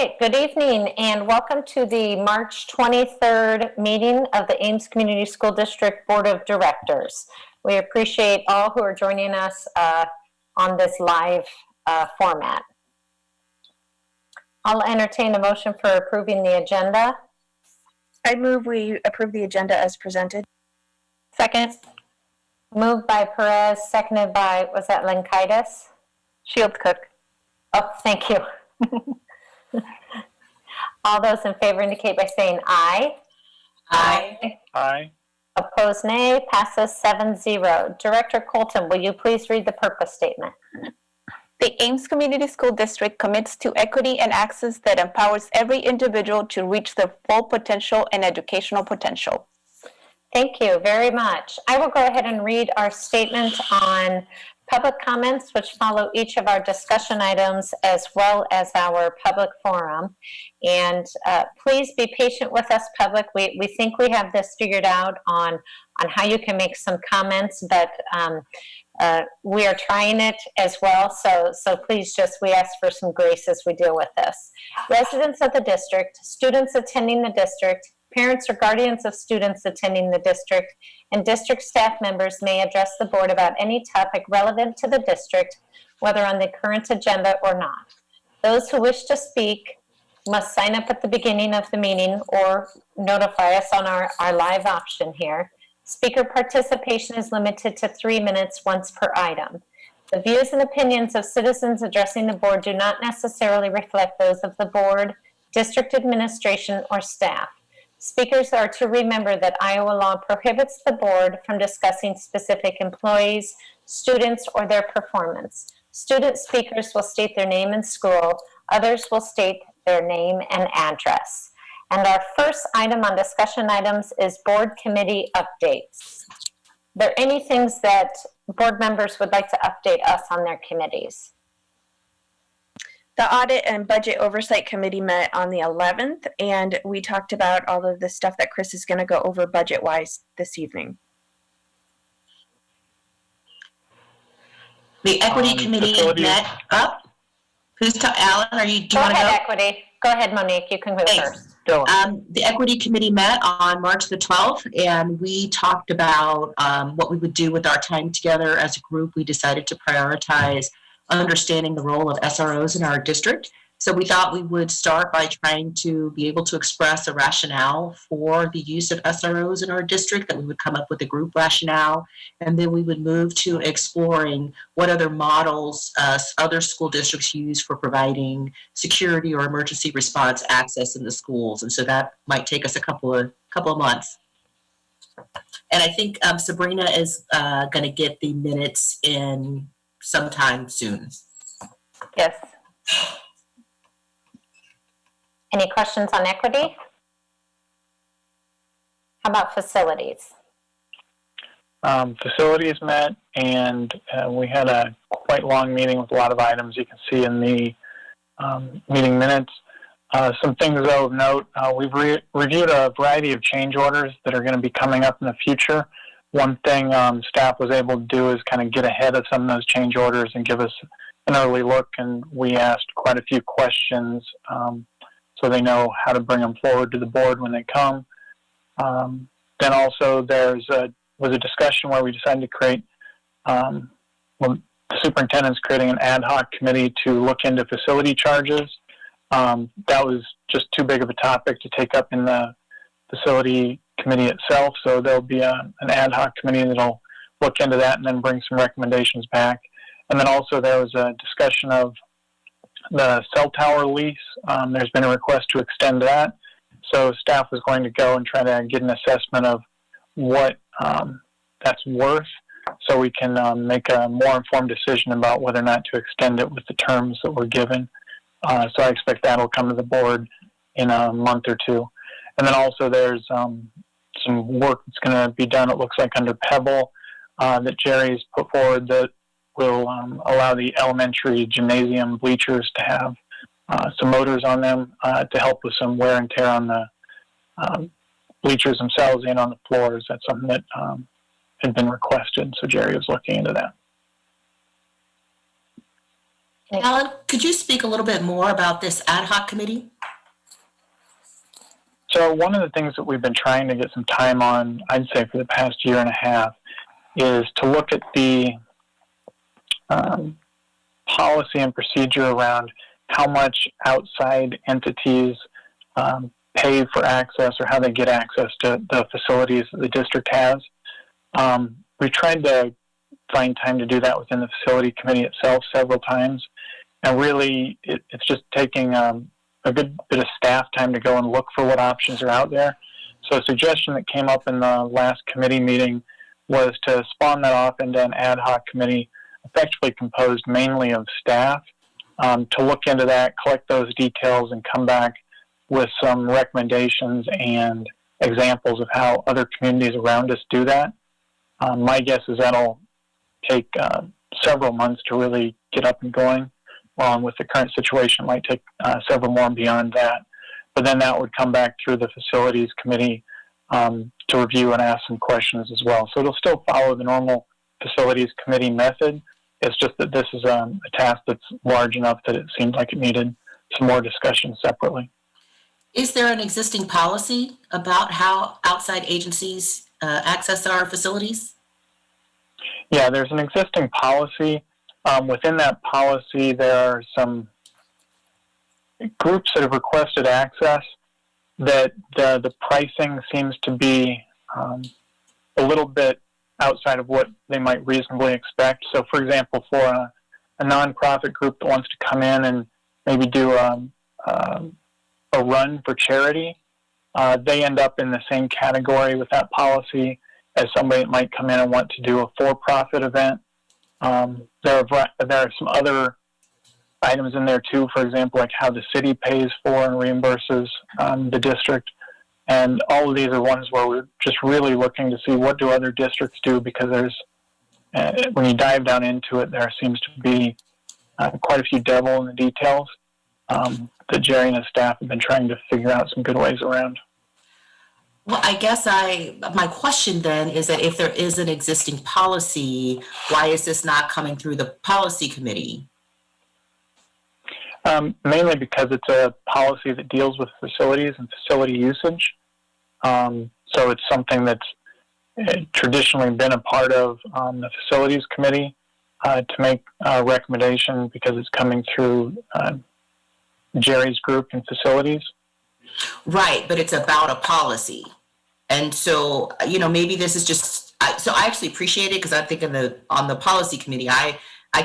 right, good evening and welcome to the March 23rd meeting of the Ames Community School District Board of Directors. We appreciate all who are joining us on this live format. I'll entertain a motion for approving the agenda. I move we approve the agenda as presented. Second. Moved by Perez, seconded by, was that Lankaitis? Shields Cook. Oh, thank you. All those in favor indicate by saying aye. Aye. Aye. Opposed, nay. Passes 7-0. Director Colton, will you please read the purpose statement? The Ames Community School District commits to equity and access that empowers every individual to reach their full potential and educational potential. Thank you very much. I will go ahead and read our statement on public comments, which follow each of our discussion items as well as our public forum. And please be patient with us, public. We think we have this figured out on how you can make some comments, but we are trying it as well. So please we ask for some grace as we deal with this. Residents of the district, students attending the district, parents or guardians of students attending the district, and district staff members may address the board about any topic relevant to the district, whether on the current agenda or not. Those who wish to speak must sign up at the beginning of the meeting or notify us on our live option here. Speaker participation is limited to 3 minutes once per item. The views and opinions of citizens addressing the board do not necessarily reflect those of the board, district administration, or staff. Speakers are to remember that Iowa law prohibits the board from discussing specific employees, students, or their performance. Student speakers will state their name and school. Others will state their name and address. And our first item on discussion items is board committee updates. Are there any things that board members would like to update us on their committees? The Audit and Budget Oversight Committee met on the 11th, and we talked about all of the stuff that Chris is going to go over budget-wise this evening. The Equity Committee met up. Alan, do you want to go? Go ahead, Equity. Go ahead, Monique. You can go first. The Equity Committee met on March the 12th, and we talked about what we would do with our time together as a group. We decided to prioritize understanding the role of SROs in our district. So we thought we would start by trying to be able to express a rationale for the use of SROs in our district, that we would come up with a group rationale, and then we would move to exploring what other models other school districts use for providing security or emergency response access in the schools. And so that might take us a couple of months. And I think Sabrina is going to get the minutes in sometime soon. Yes. Any questions on equity? How about facilities? Facilities met, and we had a quite long meeting with a lot of items you can see in the meeting minutes. Some things though of note, we've reviewed a variety of change orders that are going to be coming up in the future. One thing staff was able to do is kind of get ahead of some of those change orders and give us an early look, and we asked quite a few questions so they know how to bring them forward to the board when they come. Then also was a discussion where we decided to create, the superintendent's creating an ad hoc committee to look into facility charges. That was just too big of a topic to take up in the facility committee itself, so there'll be an ad hoc committee that'll look into that and then bring some recommendations back. And then also there was a discussion of the cell tower lease. There's been a request to extend that, so staff is going to go and try to get an assessment of what that's worth, so we can make a more informed decision about whether or not to extend it with the terms that we're given. So I expect that'll come to the board in a month or two. And then also there's some work that's going to be done, it looks like, under Pebble that Jerry's put forward that will allow the elementary gymnasium bleachers to have some motors on them to help with some wear and tear on the bleachers themselves and on the floors. That's something that had been requested, so Jerry was looking into that. Alan, could you speak a little bit more about this ad hoc committee? So one of the things that we've been trying to get some time on, I'd say for the past year and a half, is to look at the policy and procedure around how much outside entities pay for access or how they get access to the facilities that the district has. We tried to find time to do that within the facility committee itself several times, and really it's just taking a good bit of staff time to go and look for what options are out there. So a suggestion that came up in the last committee meeting was to spawn that off into an ad hoc committee effectively composed mainly of staff to look into that, collect those details, and come back with some recommendations and examples of how other communities around us do that. My guess is that'll take several months to really get up and going. With the current situation, it might take several more beyond that. But then that would come back through the facilities committee to review and ask some questions as well. So it'll still follow the normal facilities committee method. It's just that this is a task that's large enough that it seemed like it needed some more discussion separately. Is there an existing policy about how outside agencies access our facilities? Yeah, there's an existing policy. Within that policy, there are some groups that have requested access that the pricing seems to be a little bit outside of what they might reasonably expect. So, for example, for a nonprofit group that wants to come in and maybe do a run for charity, they end up in the same category with that policy as somebody that might come in and want to do a for-profit event. There are some other items in there too, for example, like how the city pays for and reimburses the district. And all of these are ones where we're just really looking to see what do other districts do, because there's, when you dive down into it, there seems to be quite a few devil in the details that Jerry and his staff have been trying to figure out some good ways around. Well, I guess my question then is that if there is an existing policy, why is this not coming through the policy committee? Mainly because it's a policy that deals with facilities and facility usage. So it's something that's traditionally been a part of the facilities committee to make a recommendation because it's coming through Jerry's group in facilities. Right, but it's about a policy. And so, maybe this is just, so I actually appreciate it because I think on the policy committee, I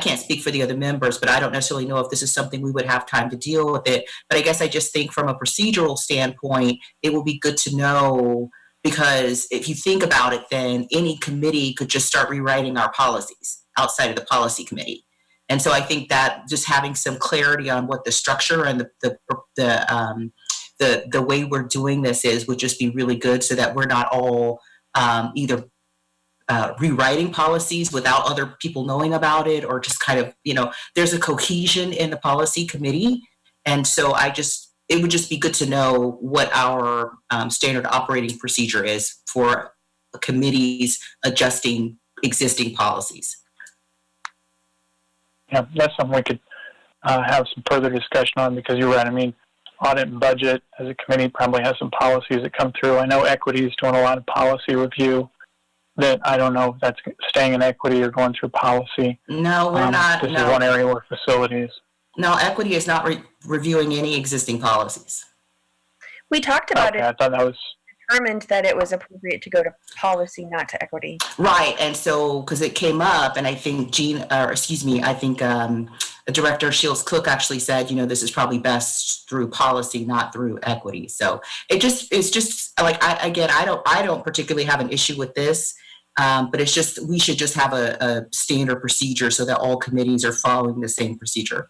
can't speak for the other members, but I don't necessarily know if this is something we would have time to deal with it. But I guess I just think from a procedural standpoint, it will be good to know, because if you think about it, then any committee could just start rewriting our policies outside of the policy committee. And so I think that just having some clarity on what the structure and the way we're doing this would just be really good, so that we're not all either rewriting policies without other people knowing about it, or just kind of, there's a cohesion in the policy committee. And so it would just be good to know what our standard operating procedure is for committees adjusting existing policies. Yeah, that's something we could have some further discussion on, because you're right. I mean, audit and budget as a committee probably has some policies that come through. I know equity is doing a lot of policy review that I don't know if that's staying in equity or going through policy. No, we're not. This is one area where facilities. No, equity is not reviewing any existing policies. We talked about it. I thought that was determined that it was appropriate to go to policy, not to equity. Right, and so because it came up, and I think Director Shields Cook actually said, this is probably best through policy, not through equity. So it's just like I don't particularly have an issue with this, but it's just we should just have a standard procedure so that all committees are following the same procedure.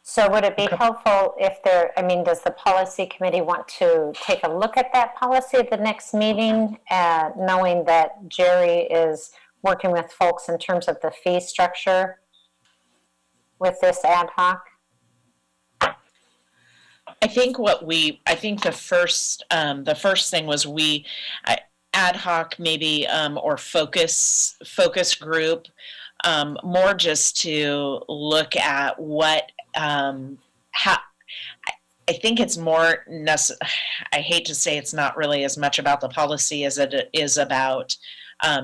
So would it be helpful if does the policy committee want to take a look at that policy at the next meeting, knowing that Jerry is working with folks in terms of the fee structure with this ad hoc? I think the first thing was ad hoc maybe or focus group, more just to look at what how I think it's more I hate to say it's not really as much about the policy as it is about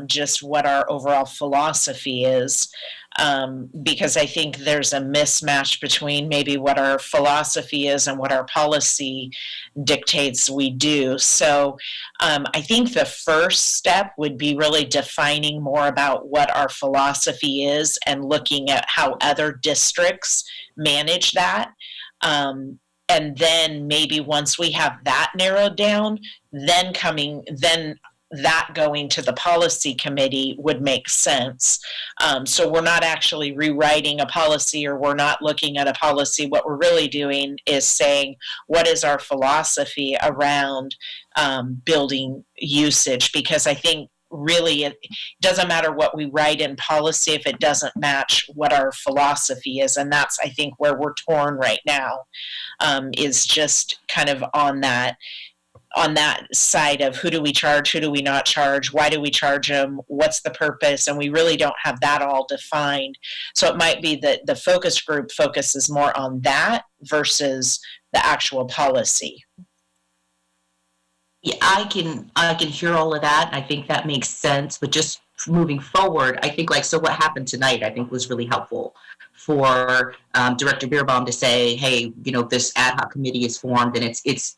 just what our overall philosophy is. Because I think there's a mismatch between maybe what our philosophy is and what our policy dictates we do. So I think the first step would be really defining more about what our philosophy is and looking at how other districts manage that. And then maybe once we have that narrowed down, then that going to the policy committee would make sense. So we're not actually rewriting a policy, or we're not looking at a policy. What we're really doing is saying, what is our philosophy around building usage? Because I think really it doesn't matter what we write in policy if it doesn't match what our philosophy is. And that's, I think, where we're torn right now, is just kind of on that side of who do we charge, who do we not charge, why do we charge them, what's the purpose, and we really don't have that all defined. So it might be that the focus group focuses more on that versus the actual policy. Yeah, I can hear all of that. I think that makes sense. But just moving forward, I think so what happened tonight, I think, was really helpful for Director Beerbaum to say, hey, this ad hoc committee is formed, and it's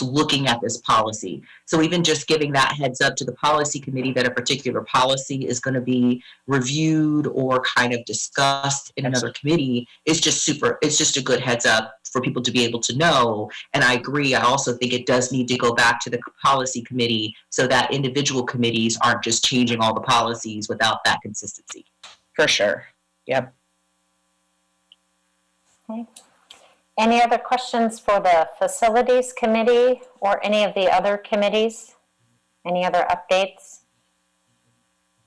looking at this policy. So even just giving that heads up to the policy committee that a particular policy is going to be reviewed or kind of discussed in another committee is just it's just a good heads up for people to be able to know. And I agree. I also think it does need to go back to the policy committee so that individual committees aren't just changing all the policies without that consistency. For sure. Yep. Okay. Any other questions for the facilities committee or any of the other committees? Any other updates?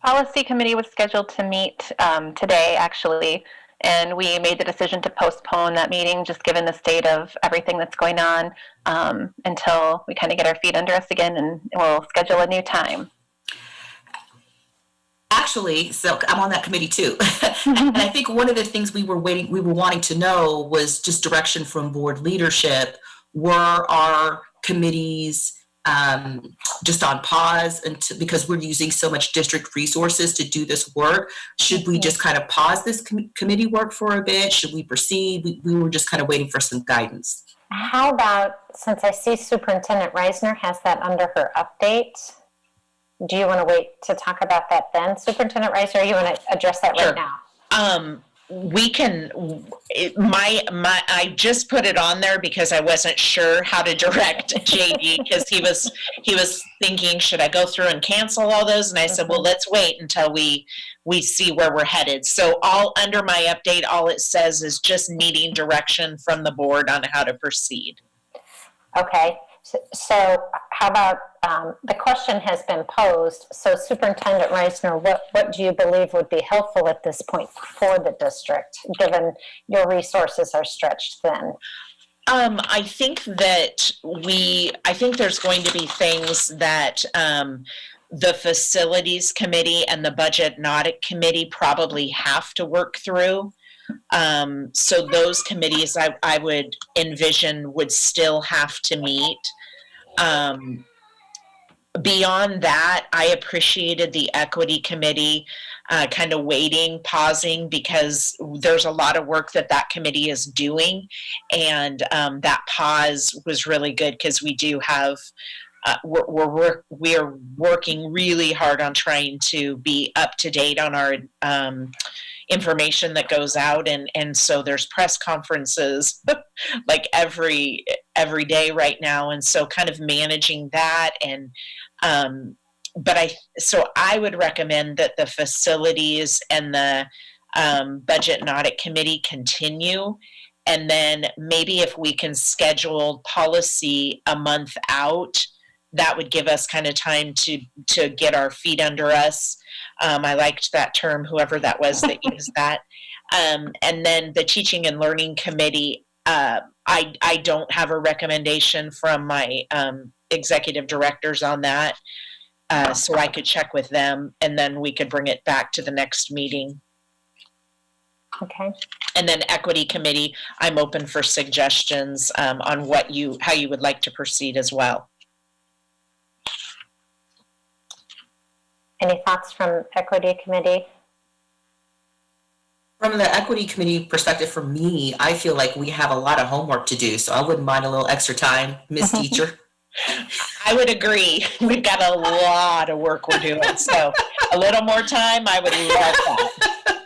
Policy committee was scheduled to meet today, actually, and we made the decision to postpone that meeting, just given the state of everything that's going on, until we kind of get our feet under us again, and we'll schedule a new time. Actually, so I'm on that committee too. And I think one of the things we were wanting to know was just direction from board leadership. Were our committees just on pause because we're using so much district resources to do this work? Should we just kind of pause this committee work for a bit? Should we proceed? We were just kind of waiting for some guidance. How about, since I see Superintendent Reisner has that under her update, do you want to wait to talk about that then? Superintendent Reisner, you want to address that right now? We can, I just put it on there because I wasn't sure how to direct JD, because he was thinking, should I go through and cancel all those? And I said, well, let's wait until we see where we're headed. So under my update, all it says is just needing direction from the board on how to proceed. Okay. So how about, the question has been posed. So Superintendent Reisner, what do you believe would be helpful at this point for the district, given your resources are stretched thin? I think there's going to be things that the facilities committee and the budget and audit committee probably have to work through. So those committees I would envision would still have to meet. Beyond that, I appreciated the equity committee kind of waiting, pausing, because there's a lot of work that committee is doing. And that pause was really good because we do have, we're working really hard on trying to be up to date on our information that goes out, and so there's press conferences like every day right now, and so kind of managing that. And so I would recommend that the facilities and the budget and audit committee continue, and then maybe if we can schedule policy a month out, that would give us kind of time to get our feet under us. I liked that term, whoever that was that used that. And then the teaching and learning committee, I don't have a recommendation from my executive directors on that. So I could check with them, and then we could bring it back to the next meeting. Okay. And then Equity Committee, I'm open for suggestions on how you would like to proceed as well. Any thoughts from Equity Committee? From the equity committee perspective, for me, I feel like we have a lot of homework to do, so I wouldn't mind a little extra time, Miss Teacher. I would agree. We've got a lot of work we're doing, so a little more time, I would love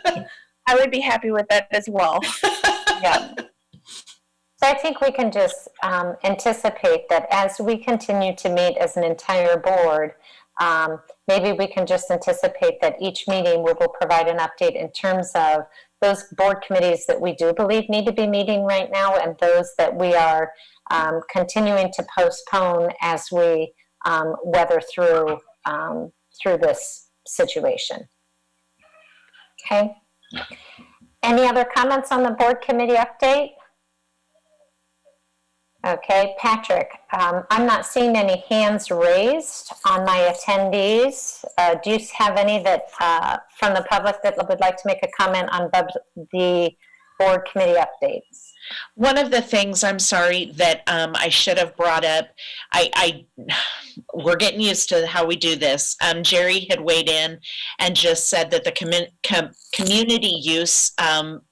that. I would be happy with that as well. Yeah. So I think we can just anticipate that as we continue to meet as an entire board, maybe we can just anticipate that each meeting we will provide an update in terms of those board committees that we do believe need to be meeting right now and those that we are continuing to postpone as we weather through this situation. Okay. Any other comments on the board committee update? Okay, Patrick, I'm not seeing any hands raised on my attendees. Do you have any that from the public that would like to make a comment on the board committee updates? One of the things, I'm sorry, that I should have brought up, we're getting used to how we do this. Jerry had weighed in and just said that the community use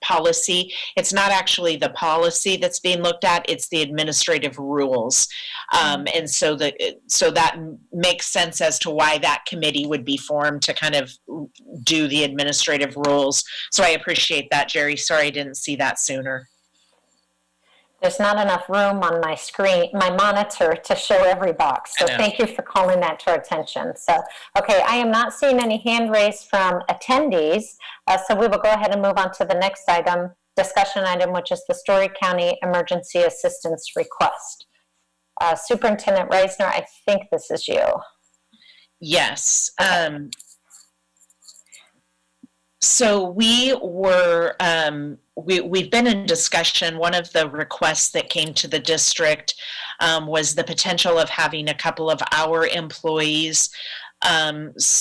policy, it's not actually the policy that's being looked at, it's the administrative rules. And so that makes sense as to why that committee would be formed to kind of do the administrative rules. So I appreciate that, Jerry. Sorry I didn't see that sooner. There's not enough room on my screen, my monitor, to show every box. So thank you for calling that to our attention. So, okay, I am not seeing any hand raised from attendees. So we will go ahead and move on to the next item, discussion item, which is the Story County Emergency Assistance Request. Superintendent Reisner, I think this is you. Yes. So we were, we've been in discussion. One of the requests that came to the district was the potential of having a couple of our employees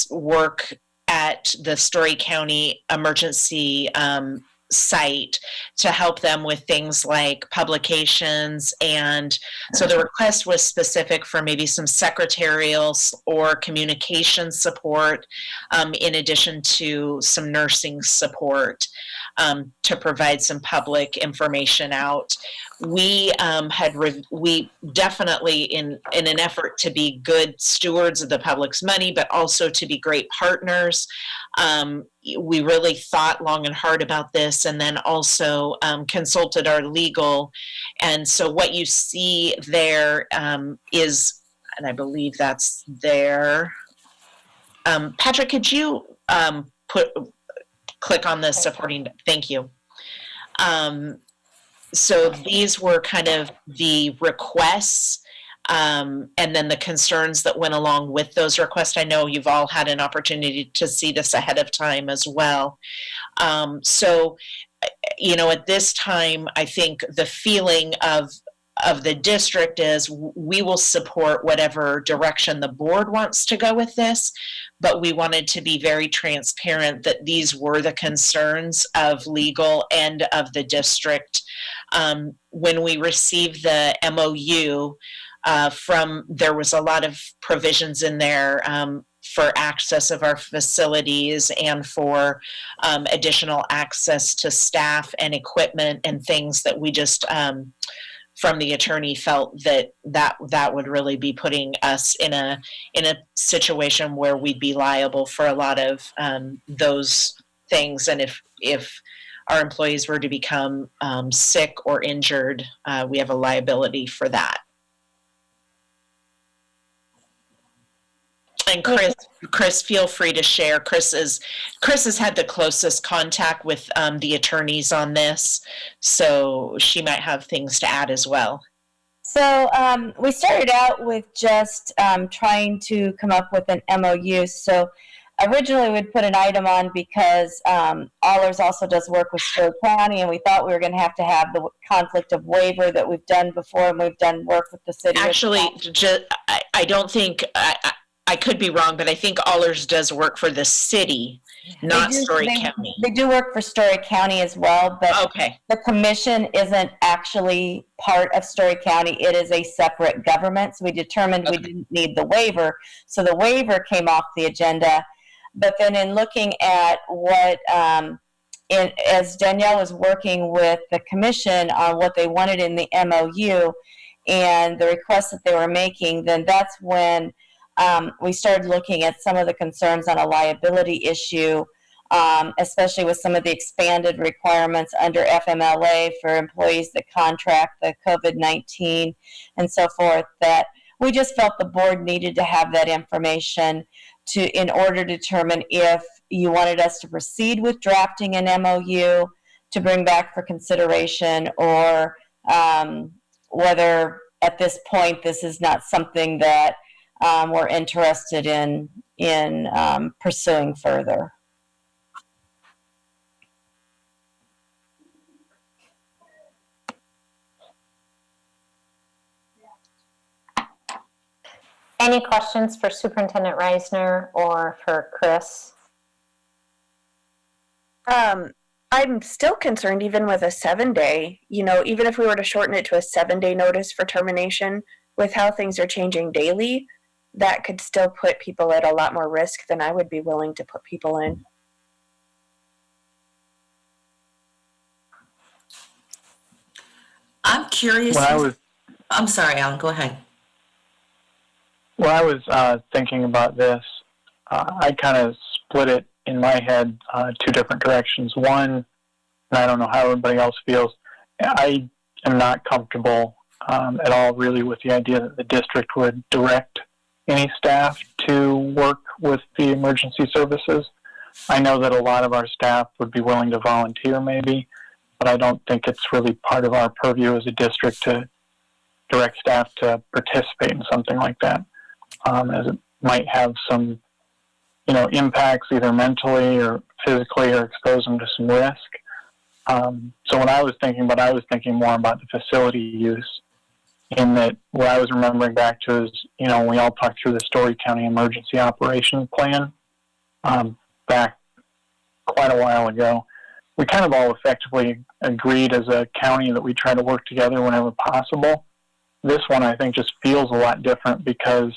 work at the Story County Emergency site to help them with things like publications. And so the request was specific for maybe some secretarial or communication support in addition to some nursing support to provide some public information out. We we definitely, in an effort to be good stewards of the public's money, but also to be great partners, we really thought long and hard about this, and then also consulted our legal. And so what you see there is, and I believe that's there. Patrick, could you click on the supporting? Thank you. So these were kind of the requests and then the concerns that went along with those requests. I know you've all had an opportunity to see this ahead of time as well. So, you know, at this time, I think the feeling of the district is we will support whatever direction the board wants to go with this, but we wanted to be very transparent that these were the concerns of legal and of the district. When we received the MOU, there was a lot of provisions in there for access of our facilities and for additional access to staff and equipment and things that we just from the attorney felt that would really be putting us in a situation where we'd be liable for a lot of those things. And if our employees were to become sick or injured, we have a liability for that. And Chris, feel free to share. Chris has had the closest contact with the attorneys on this, so she might have things to add as well. So we started out with just trying to come up with an MOU. So originally we'd put an item on because Allers also does work with Story County, and we thought we were going to have the conflict of waiver that we've done before, and we've done work with the city. Actually, I don't think, I could be wrong, but I think Allers does work for the city not They do- Story they- County. They do work for Story County as well, but Okay, the commission isn't actually part of Story County. It is a separate government. So we determined we didn't need the waiver. So the waiver came off the agenda. But then in looking at what, as Danielle was working with the commission on what they wanted in the MOU and the requests that they were making, then that's when we started looking at some of the concerns on a liability issue, especially with some of the expanded requirements under FMLA for employees that contract the COVID-19 and so forth, that we just felt the board needed to have that information in order to determine if you wanted us to proceed with drafting an MOU to bring back for consideration, or whether at this point this is not something that we're interested in pursuing further. Any questions for Superintendent Reisner or for Chris? I'm still concerned even with a 7-day, even if we were to shorten it to a 7-day notice for termination, with how things are changing daily, that could still put people at a lot more risk than I would be willing to put people in. I'm curious. I'm sorry, Alan, go ahead. When I was thinking about this, I kind of split it in my head two different directions. One, and I don't know how everybody else feels, I am not comfortable at all really with the idea that the district would direct any staff to work with the emergency services. I know that a lot of our staff would be willing to volunteer maybe, but I don't think it's really part of our purview as a district to direct staff to participate in something like that, as it might have some, impacts either mentally or physically, or expose them to some risk. So when I was thinking more about the facility use, in that what I was remembering back to is, we all talked through the Story County Emergency Operations Plan back quite a while ago. We kind of all effectively agreed as a county that we try to work together whenever possible. This one, I think, just feels a lot different because,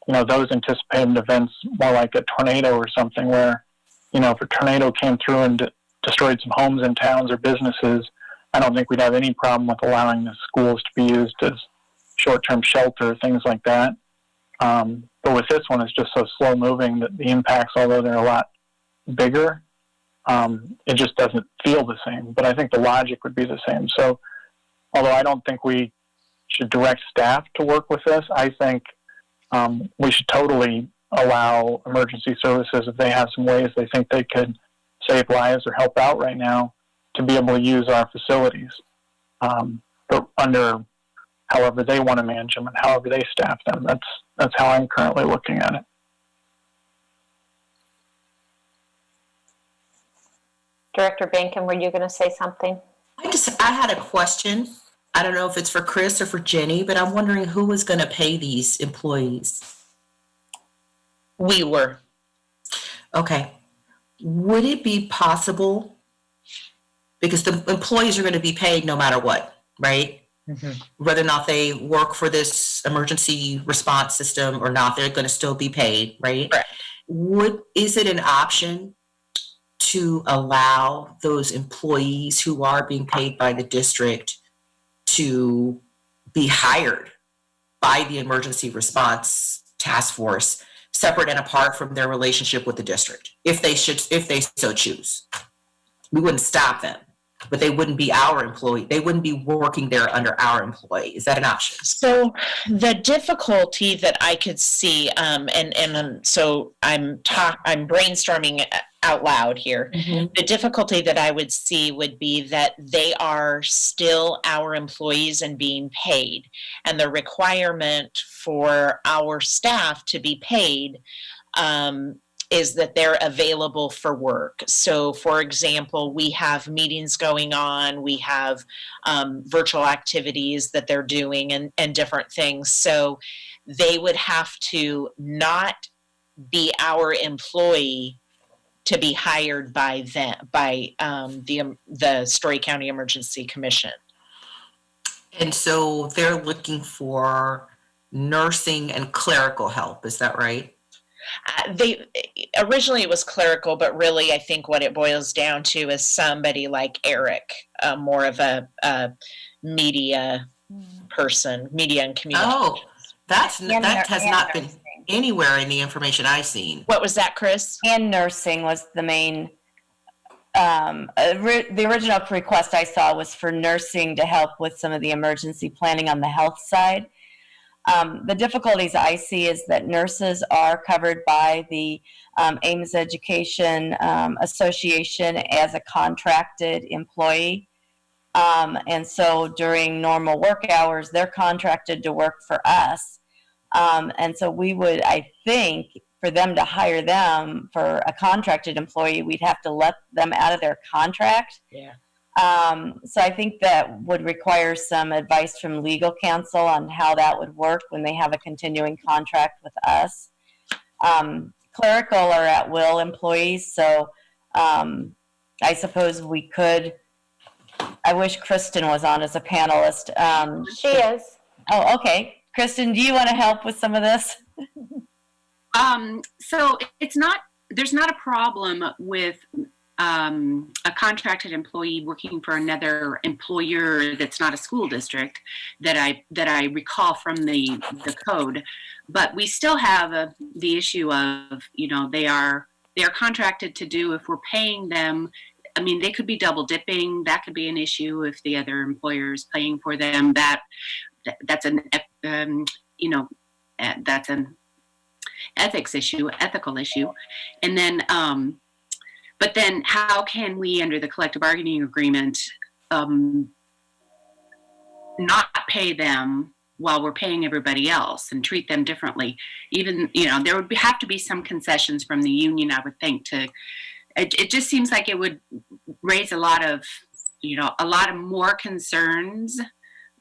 those anticipated events, more like a tornado or something where, if a tornado came through and destroyed some homes and towns or businesses, I don't think we'd have any problem with allowing the schools to be used as short-term shelter, things like that. But with this one, it's just so slow-moving that the impacts, although they're a lot bigger, it just doesn't feel the same. But I think the logic would be the same. So although I don't think we should direct staff to work with this, I think we should totally allow emergency services, if they have some ways they think they could save lives or help out right now, to be able to use our facilities, but under however they want to manage them and however they staff them. That's how I'm currently looking at it. Director Bankin, were you going to say something? I had a question. I don't know if it's for Chris or for Jenny, but I'm wondering who was going to pay these employees. we were. Okay. Would it be possible, because the employees are going to be paid no matter what, right? Mm-hmm. Whether or not they work for this emergency response system or not, they're going to still be paid, right? Correct. Is it an option to allow those employees who are being paid by the district to be hired by the emergency response task force, separate and apart from their relationship with the district, if they so choose? We wouldn't stop them, but they wouldn't be our employee. They wouldn't be working there under our employee. Is that an option? So the difficulty that I could see, so I'm brainstorming out loud here. Mm-hmm. The difficulty that I would see would be that they are still our employees and being paid, and the requirement for our staff to be paid is that they're available for work. So, for example, we have meetings going on, we have virtual activities that they're doing and different things. So they would have to not be our employee to be hired by them, by the Story County Emergency Commission. And so they're looking for nursing and clerical help, is that right? They originally it was clerical, but really I think what it boils down to is somebody like Eric, more of a media person, media and communications. Oh, that has not been anywhere in the information I've seen. What was that, Chris? And nursing was the main. The original request I saw was for nursing to help with some of the emergency planning on the health side. The difficulties I see is that nurses are covered by the Ames Education Association as a contracted employee. And so during normal work hours, they're contracted to work for us. And so we would, I think, for them to hire them for a contracted employee, we'd have to let them out of their contract. Yeah. So I think that would require some advice from legal counsel on how that would work when they have a continuing contract with us. Clerical or at-will employees, so I suppose we could, I wish Kristen was on as a panelist. She is. Oh, okay. Kristen, do you want to help with some of this? So there's not a problem with a contracted employee working for another employer that's not a school district that I recall from the code, but we still have the issue of, they are contracted to do, if we're paying them, I mean, they could be double dipping. That could be an issue if the other employer is paying for them. That's an ethics issue, ethical issue. And then, but then how can we, under the collective bargaining agreement, not pay them while we're paying everybody else and treat them differently? Even, there would have to be some concessions from the union, I would think, it just seems like it would raise a lot of more concerns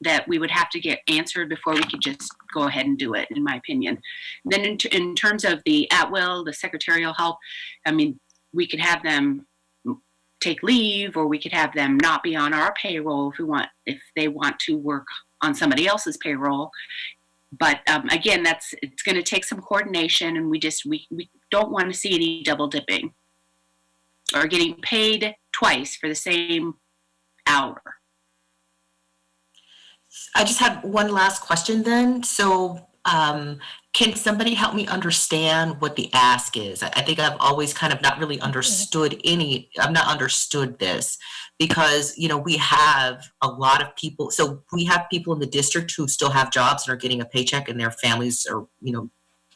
that we would have to get answered before we could just go ahead and do it, in my opinion. Then in terms of the at-will, the secretarial help, I mean, we could have them take leave, or we could have them not be on our payroll if they want to work on somebody else's payroll. But again, it's going to take some coordination, and we don't want to see any double dipping or getting paid twice for the same hour. I just have one last question then. So can somebody help me understand what the ask is? I think I've always kind of not really understood I've not understood this, because, we have a lot of people. So we have people in the district who still have jobs and are getting a paycheck, and their families are,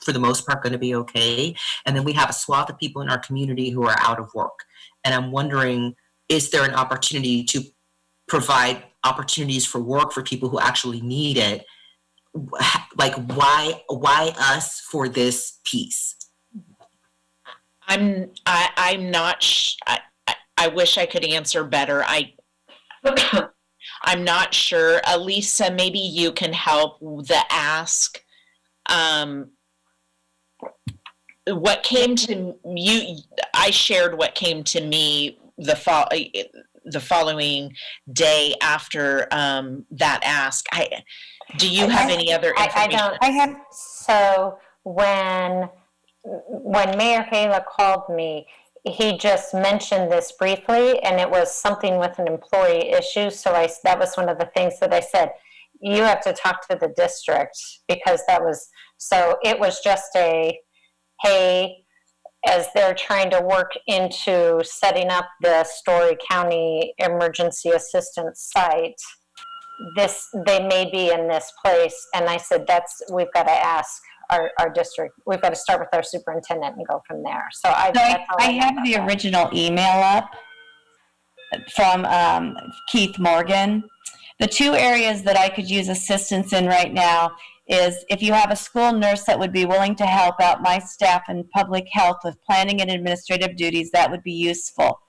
for the most part, going to be okay. And then we have a swath of people in our community who are out of work. And I'm wondering, is there an opportunity to provide opportunities for work for people who actually need it? Like, why us for this piece? I'm not. I wish I could answer better. I'm not sure. Elisa, maybe you can help the ask. What came to you? I shared what came to me the following day after that ask. Do you have any other information? I don't. I have. So when Mayor Hala called me, he just mentioned this briefly, and it was something with an employee issue. So that was one of the things that I said, you have to talk to the district, because it was just hey, as they're trying to work into setting up the Story County Emergency Assistance site, they may be in this place. And I said, we've got to ask our district. We've got to start with our superintendent and go from there. So I have the original email up from Keith Morgan. The two areas that I could use assistance in right now is if you have a school nurse that would be willing to help out my staff in public health with planning and administrative duties, that would be useful.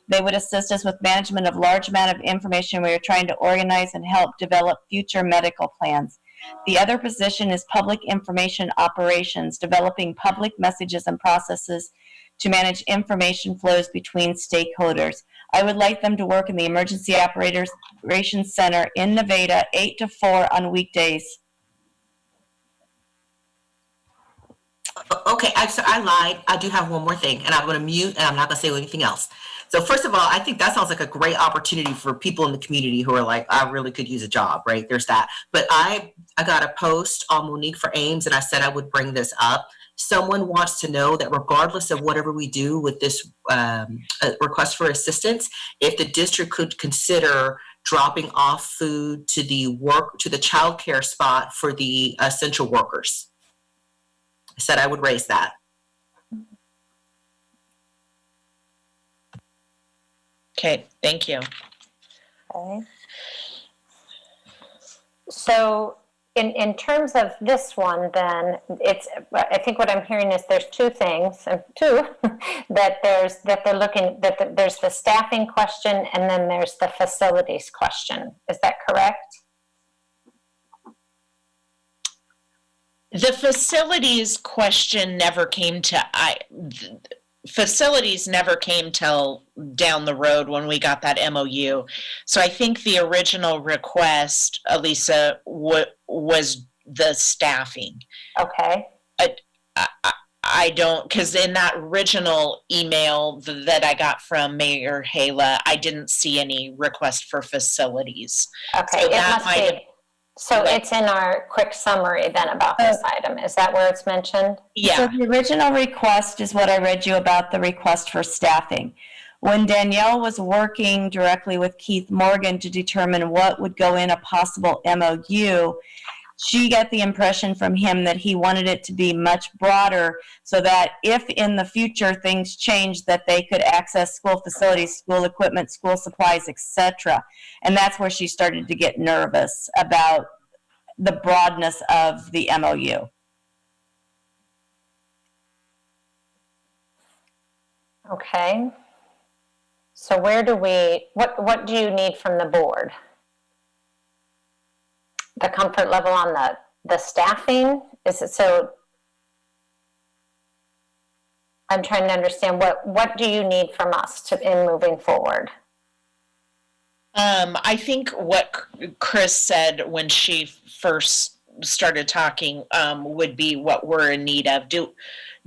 They would assist us with management of large amount of information. We are trying to organize and help develop future medical plans. The other position is public information operations, developing public messages and processes to manage information flows between stakeholders. I would like them to work in the Emergency Operations Center in Nevada, 8 to 4 on weekdays. Okay, I lied. I do have one more thing, and I'm going to mute, and I'm not going to say anything else. So first of all, I think that sounds like a great opportunity for people in the community who are like, I really could use a job, right? There's that. But I got a post on Monique for Ames, and I said I would bring this up. Someone wants to know that regardless of whatever we do with this request for assistance, if the district could consider dropping off food to the childcare spot for the essential workers. I said I would raise that. Okay, thank you. Okay. So in terms of this one, then I think what I'm hearing is there's two things, that there's the staffing question and then there's the facilities question. Is that correct? The facilities question never came to facilities never came till down the road when we got that MOU. So I think the original request, Elisa, was the staffing. Okay. I don't, because in that original email that I got from Mayor Hala, I didn't see any request for facilities. Okay, So it that must might be. So it's in our quick summary then about this item. Is that where it's mentioned? Yeah. So the original request is what I read you about, the request for staffing. When Danielle was working directly with Keith Morgan to determine what would go in a possible MOU, she got the impression from him that he wanted it to be much broader so that if in the future things changed, that they could access school facilities, school equipment, school supplies, etc. And that's where she started to get nervous about the broadness of the MOU. Okay. So where do what do you need from the board? The comfort level on the staffing? Is it so? I'm trying to understand what do you need from us in moving forward? I think what Chris said when she first started talking would be what we're in need of. Do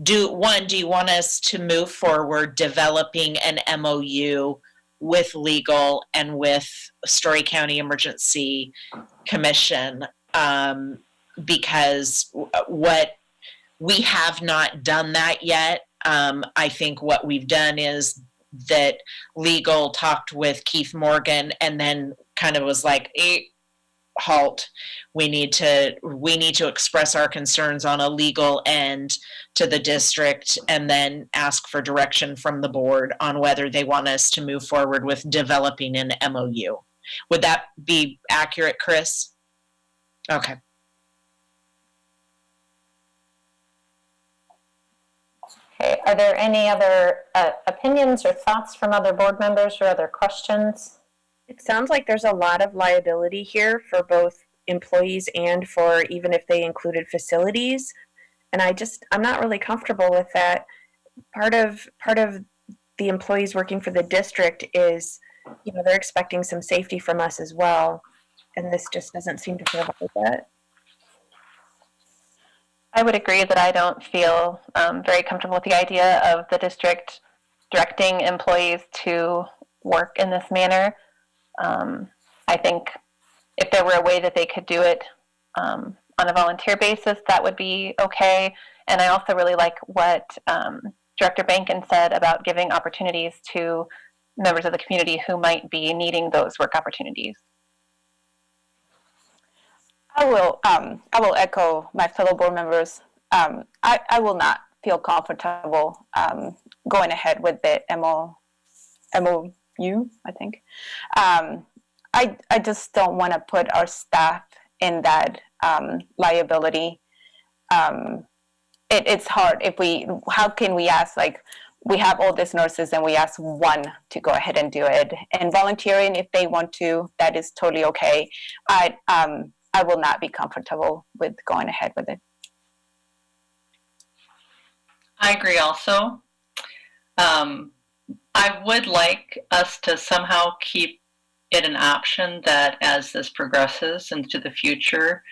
you want us to move forward developing an MOU with legal and with Story County Emergency Commission? Because what we have not done that yet. I think what we've done is that legal talked with Keith Morgan and then kind of was like, halt. We need to express our concerns on a legal end to the district and then ask for direction from the board on whether they want us to move forward with developing an MOU. Would that be accurate, Chris? Okay. Okay. Are there any other opinions or thoughts from other board members or other questions? It sounds like there's a lot of liability here for both employees and for even if they included facilities. And I'm not really comfortable with that. Part of the employees working for the district is, they're expecting some safety from us as well. And this just doesn't seem to provide that. I would agree that I don't feel very comfortable with the idea of the district directing employees to work in this manner. I think if there were a way that they could do it on a volunteer basis, that would be okay. And I also really like what Director Bankin said about giving opportunities to members of the community who might be needing those work opportunities. I will echo my fellow board members. I will not feel comfortable going ahead with the MOU, I think. I just don't want to put our staff in that liability. It's hard how can we ask, we have all these nurses and we ask one to go ahead and do it. And volunteering, if they want to, that is totally okay. I will not be comfortable with going ahead with it. I agree also. I would like us to somehow keep it an option that as this progresses into the future,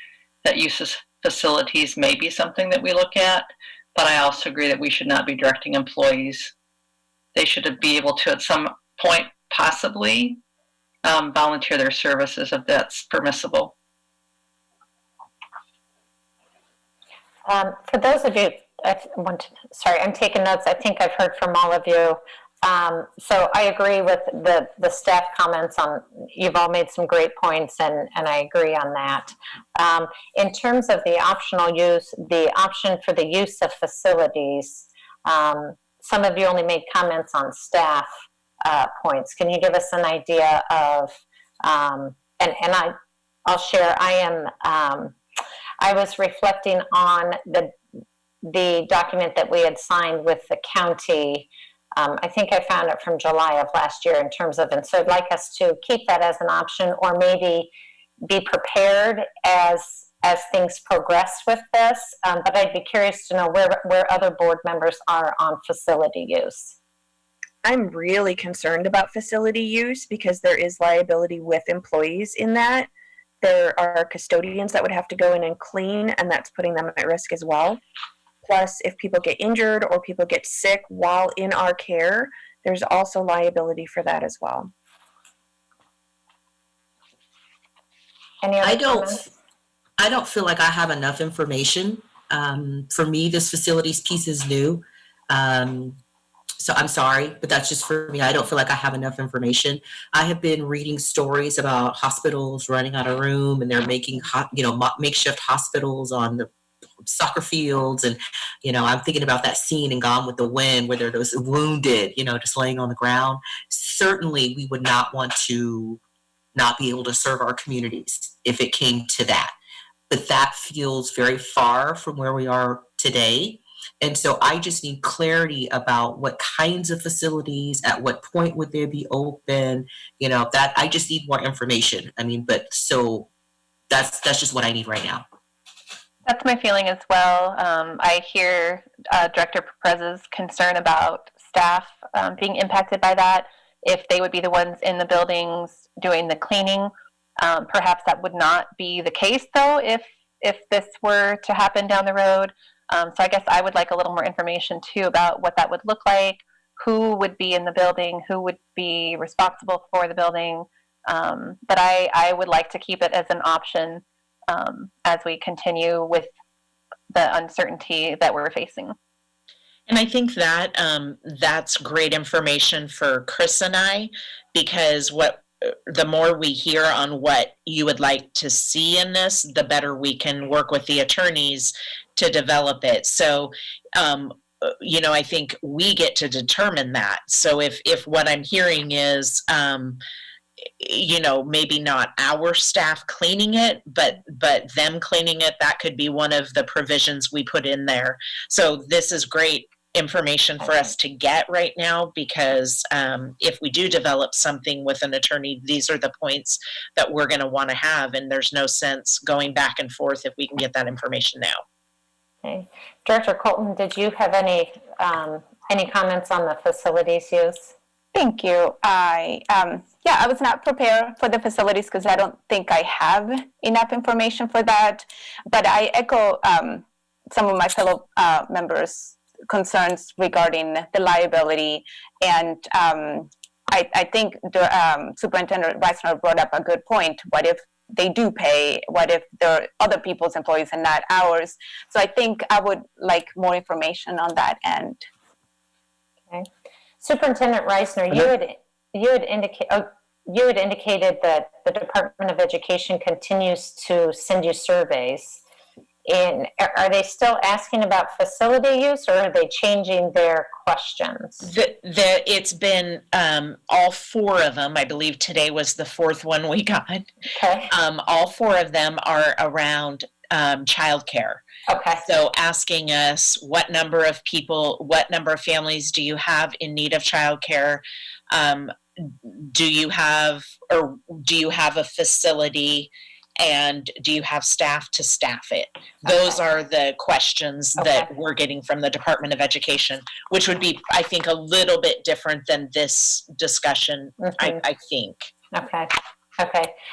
that use of facilities may be something that we look at, but I also agree that we should not be directing employees. They should be able to, at some point, possibly volunteer their services if that's permissible. For those of you, sorry, I'm taking notes. I think I've heard from all of you. So I agree with the staff comments on, you've all made some great points, and I agree on that. In terms of the optional use, the option for the use of facilities, some of you only made comments on staff points. Can you give us an idea of, I'll share, I was reflecting on the document that we had signed with the county. I think I found it from July of last year in terms of, and so I'd like us to keep that as an option, or maybe be prepared as things progress with this. But I'd be curious to know where other board members are on facility use. I'm really concerned about facility use because there is liability with employees in that. There are custodians that would have to go in and clean, and that's putting them at risk as well. Plus, if people get injured or people get sick while in our care, there's also liability for that as well. Any other I comments? don't feel like I have enough information. For me, this facilities piece is new. So I'm sorry, but that's just for me. I don't feel like I have enough information. I have been reading stories about hospitals running out of room, and they're making makeshift hospitals on the soccer fields. And, I'm thinking about that scene in Gone with the Wind where they're those wounded, just laying on the ground. Certainly we would not want to not be able to serve our communities if it came to that. But that feels very far from where we are today. And so I just need clarity about what kinds of facilities, at what point would they be open, that I just need more information. But so that's just what I need right now. That's my feeling as well. I hear Director Perez's concern about staff being impacted by that. If they would be the ones in the buildings doing the cleaning, perhaps that would not be the case, though, if this were to happen down the road. So I guess I would like a little more information, too, about what that would look like, who would be in the building, who would be responsible for the building. But I would like to keep it as an option as we continue with the uncertainty that we're facing. And I think that that's great information for Chris and I, because the more we hear on what you would like to see in this, the better we can work with the attorneys to develop it. So, I think we get to determine that. So if what I'm hearing is, maybe not our staff cleaning it, but them cleaning it, that could be one of the provisions we put in there. So this is great information for us to get right now, because if we do develop something with an attorney, these are the points that we're going to want to have, and there's no sense going back and forth if we can get that information now. Okay. Director Colton, did you have any comments on the facilities use? Thank you. I was not prepared for the facilities because I don't think I have enough information for that. But I echo some of my fellow members' concerns regarding the liability. And I think Superintendent Reisner brought up a good point. What if they do pay? What if they're other people's employees and not ours? So I think I would like more information on that end. Okay. Superintendent Reisner, you had indicated that the Department of Education continues to send you surveys. And are they still asking about facility use, or are they changing their questions? It's been all four of them. I believe today was the fourth one we got. Okay. All four of them are around childcare. Okay. So asking us what number of families do you have in need of childcare? Do you have a facility? And do you have staff to staff it? Those are the questions that we're getting from the Department of Education, which would be, I think, a little bit different than this discussion, I think. Okay.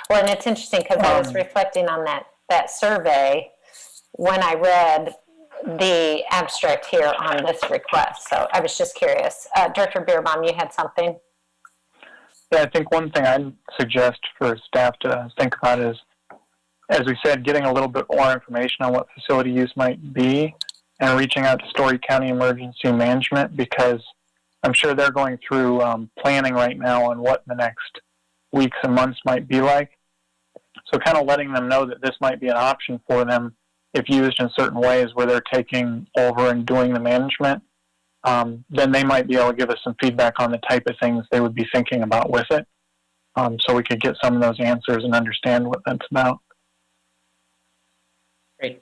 Well, and it's interesting because I was reflecting on that survey when I read the abstract here on this request. So I was just curious. Director Beerbaum, you had something? Yeah, I think one thing I'd suggest for staff to think about is, as we said, getting a little bit more information on what facility use might be and reaching out to Story County Emergency Management, because I'm sure they're going through planning right now on what the next weeks and months might be like. So kind of letting them know that this might be an option for them if used in certain ways where they're taking over and doing the management. Then they might be able to give us some feedback on the type of things they would be thinking about with it, so we could get some of those answers and understand what that's about. Great.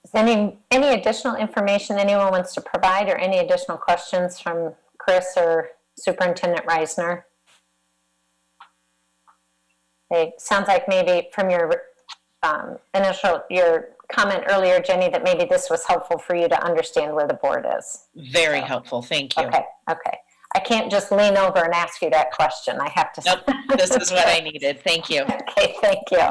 Is any additional information anyone wants to provide, or any additional questions from Chris or Superintendent Reisner? It sounds like maybe from your your comment earlier, Jenny, that maybe this was helpful for you to understand where the board is. Very helpful. Thank you. Okay. I can't just lean over and ask you that question. I have to. Nope. This is what I needed. Thank you. Okay, thank you.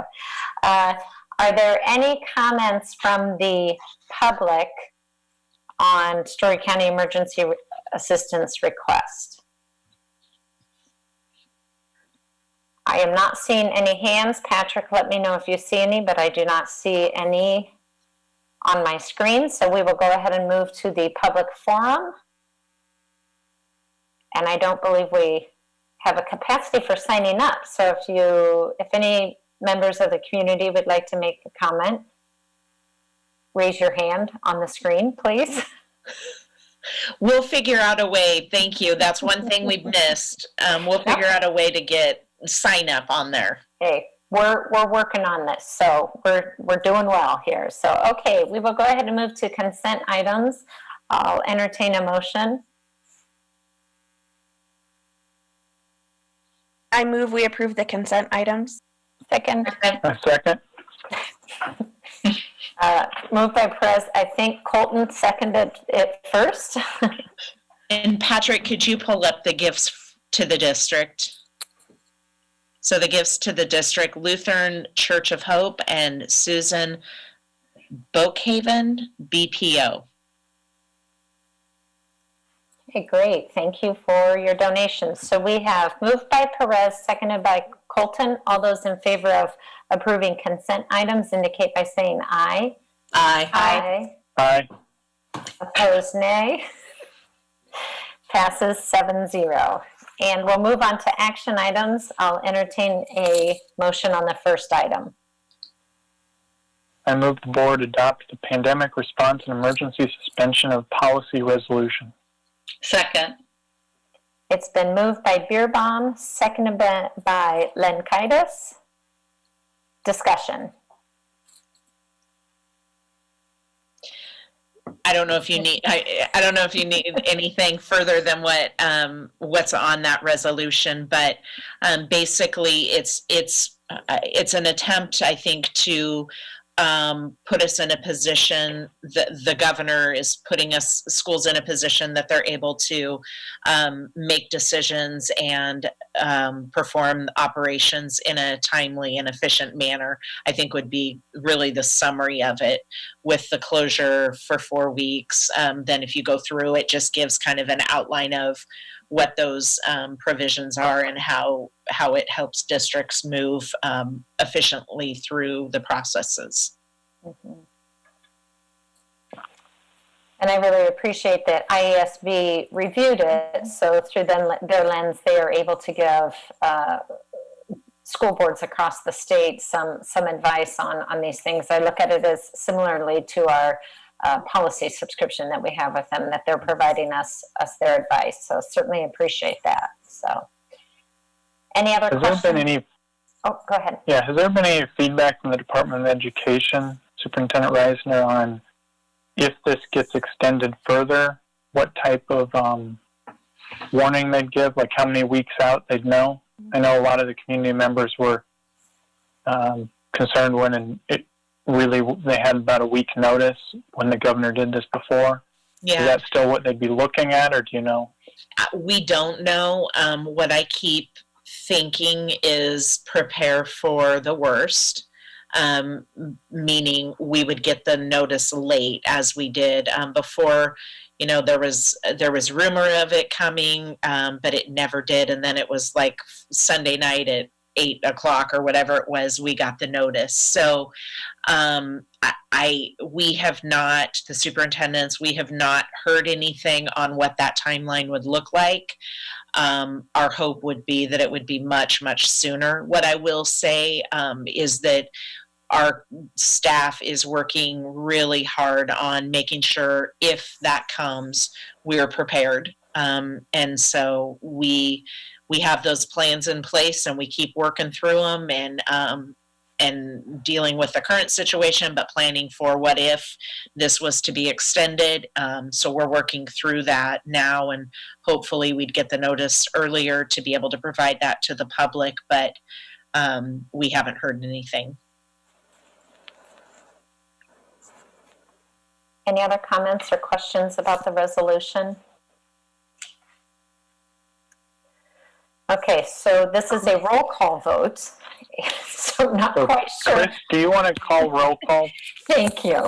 Are there any comments from the public on Story County Emergency Assistance request? I am not seeing any hands. Patrick, let me know if you see any, but I do not see any on my screen. So we will go ahead and move to the public forum. And I don't believe we have a capacity for signing up. So if any members of the community would like to make a comment, raise your hand on the screen, please. We'll figure out a way. Thank you. That's one thing we've missed. We'll figure out a way to get sign up on there. Hey, we're working on this, so we're doing well here. So okay, we will go ahead and move to consent items. I'll entertain a motion. I move we approve the consent items. Second. A second. Moved by Perez. I think Colton seconded it first. And Patrick, could you pull up the gifts to the district? So the gifts to the district: Lutheran Church of Hope and Susan Boakhaven, BPO. Okay, great. Thank you for your donations. So we have moved by Perez, seconded by Colton. All those in favor of approving consent items indicate by saying aye. Aye. Aye. Opposed, nay. Passes 7-0. And we'll move on to action items. I'll entertain a motion on the first item. I move the board adopt the pandemic response and emergency suspension of policy resolution. Second. It's been moved by Beerbaum, seconded by Lenkaitis. Discussion. I don't know if you need. I don't know if you need anything further than what's on that resolution, but basically, it's an attempt, I think, to put us in a position that the governor is putting schools in a position that they're able to make decisions and perform operations in a timely and efficient manner, I think would be really the summary of it. With the closure for 4 weeks, then if you go through it, just gives kind of an outline of what those provisions are and how it helps districts move efficiently through the processes. Mm-hmm. And I really appreciate that IESB reviewed it, so through their lens, they are able to give school boards across the state some advice on these things. I look at it as similarly to our policy subscription that we have with them, that they're providing us their advice. So certainly appreciate that. So any other questions? Has there been any? Oh, go ahead. Yeah, has there been any feedback from the Department of Education, Superintendent Reisner, on if this gets extended further, what type of warning they'd give, like how many weeks out they'd know? I know a lot of the community members were concerned when they had about a week notice when the governor did this before. Yeah. Is that still what they'd be looking at, or do you know? We don't know. What I keep thinking is prepare for the worst, meaning we would get the notice late as we did before. You know, there was rumor of it coming, but it never did. And then it was like Sunday night at 8 o'clock or whatever it was, we got the notice. So we have not, the superintendents, we have not heard anything on what that timeline would look like. Our hope would be that it would be much, much sooner. What I will say is that our staff is working really hard on making sure if that comes, we're prepared. And so we have those plans in place, and we keep working through them and dealing with the current situation, but planning for what if this was to be extended. So we're working through that now, and hopefully we'd get the notice earlier to be able to provide that to the public, but we haven't heard anything. Any other comments or questions about the resolution? Okay, so this is a roll call vote, so I'm not quite sure. Chris, do you want to call roll call? Thank you.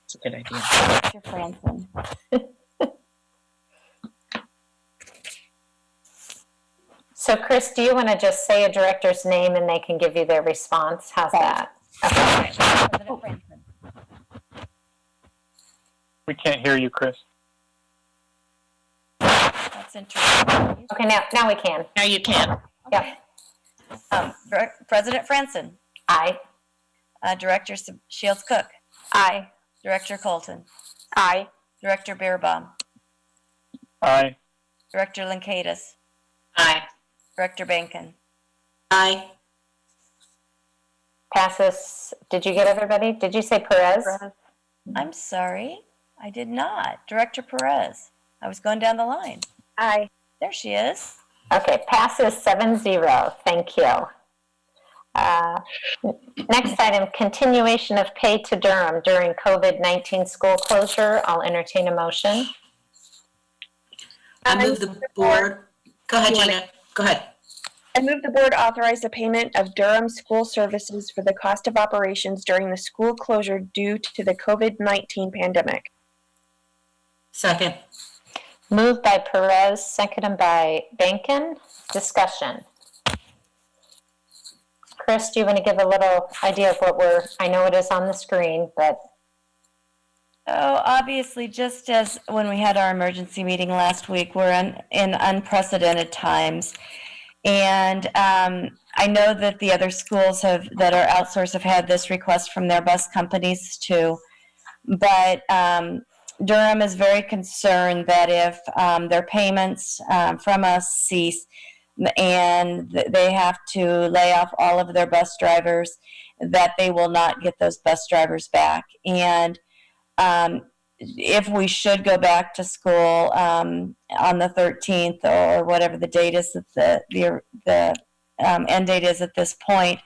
It's a good idea. Mr. Franson. So Chris, do you want to just say a director's name and they can give you their response? How's that? Okay. President Franson. We can't hear you, Chris. That's interesting. Okay, now we can. Now you can. Yep. President Franson. Aye. Director Shields Cook. Aye. Director Colton. Aye. Director Beerbaum. Aye. Director Linkadis. Aye. Director Bankin. Aye. Passes. Did you get everybody? Did you say Perez? I'm sorry, I did not. Director Perez. I was going down the line. Aye. There she is. Okay, passes 7-0. Thank you. Next item, continuation of pay to Durham during COVID-19 school closure. I'll entertain a motion. I move the board. Go ahead, Gina. Go ahead. I move the board authorize the payment of Durham school services for the cost of operations during the school closure due to the COVID-19 pandemic. Second. Moved by Perez, seconded by Bankin. Discussion. Chris, do you want to give a little idea of what I know it is on the screen, but. Oh, obviously, just as when we had our emergency meeting last week, we're in unprecedented times. And I know that the other schools that are outsourced have had this request from their bus companies too. But Durham is very concerned that if their payments from us cease and they have to lay off all of their bus drivers, that they will not get those bus drivers back. And if we should go back to school on the 13th or whatever the date is that the end date is at this point,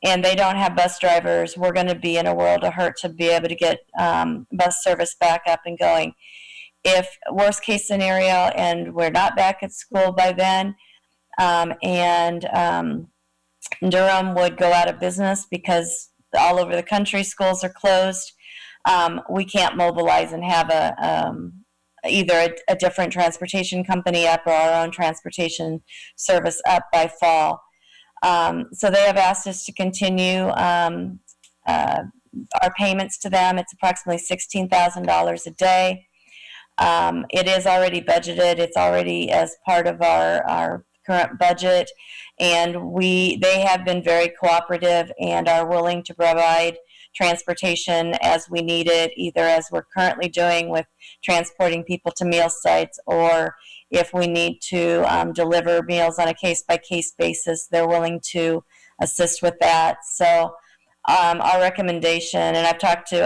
and they don't have bus drivers, we're going to be in a world of hurt to be able to get bus service back up and going. If worst case scenario and we're not back at school by then, and Durham would go out of business because all over the country schools are closed, we can't mobilize and have either a different transportation company up or our own transportation service up by fall. So they have asked us to continue our payments to them. It's approximately $16,000 a day. It is already budgeted. It's already as part of our current budget, and they have been very cooperative and are willing to provide transportation as we need it, either as we're currently doing with transporting people to meal sites, or if we need to deliver meals on a case-by-case basis, they're willing to assist with that. So our recommendation, and I've talked to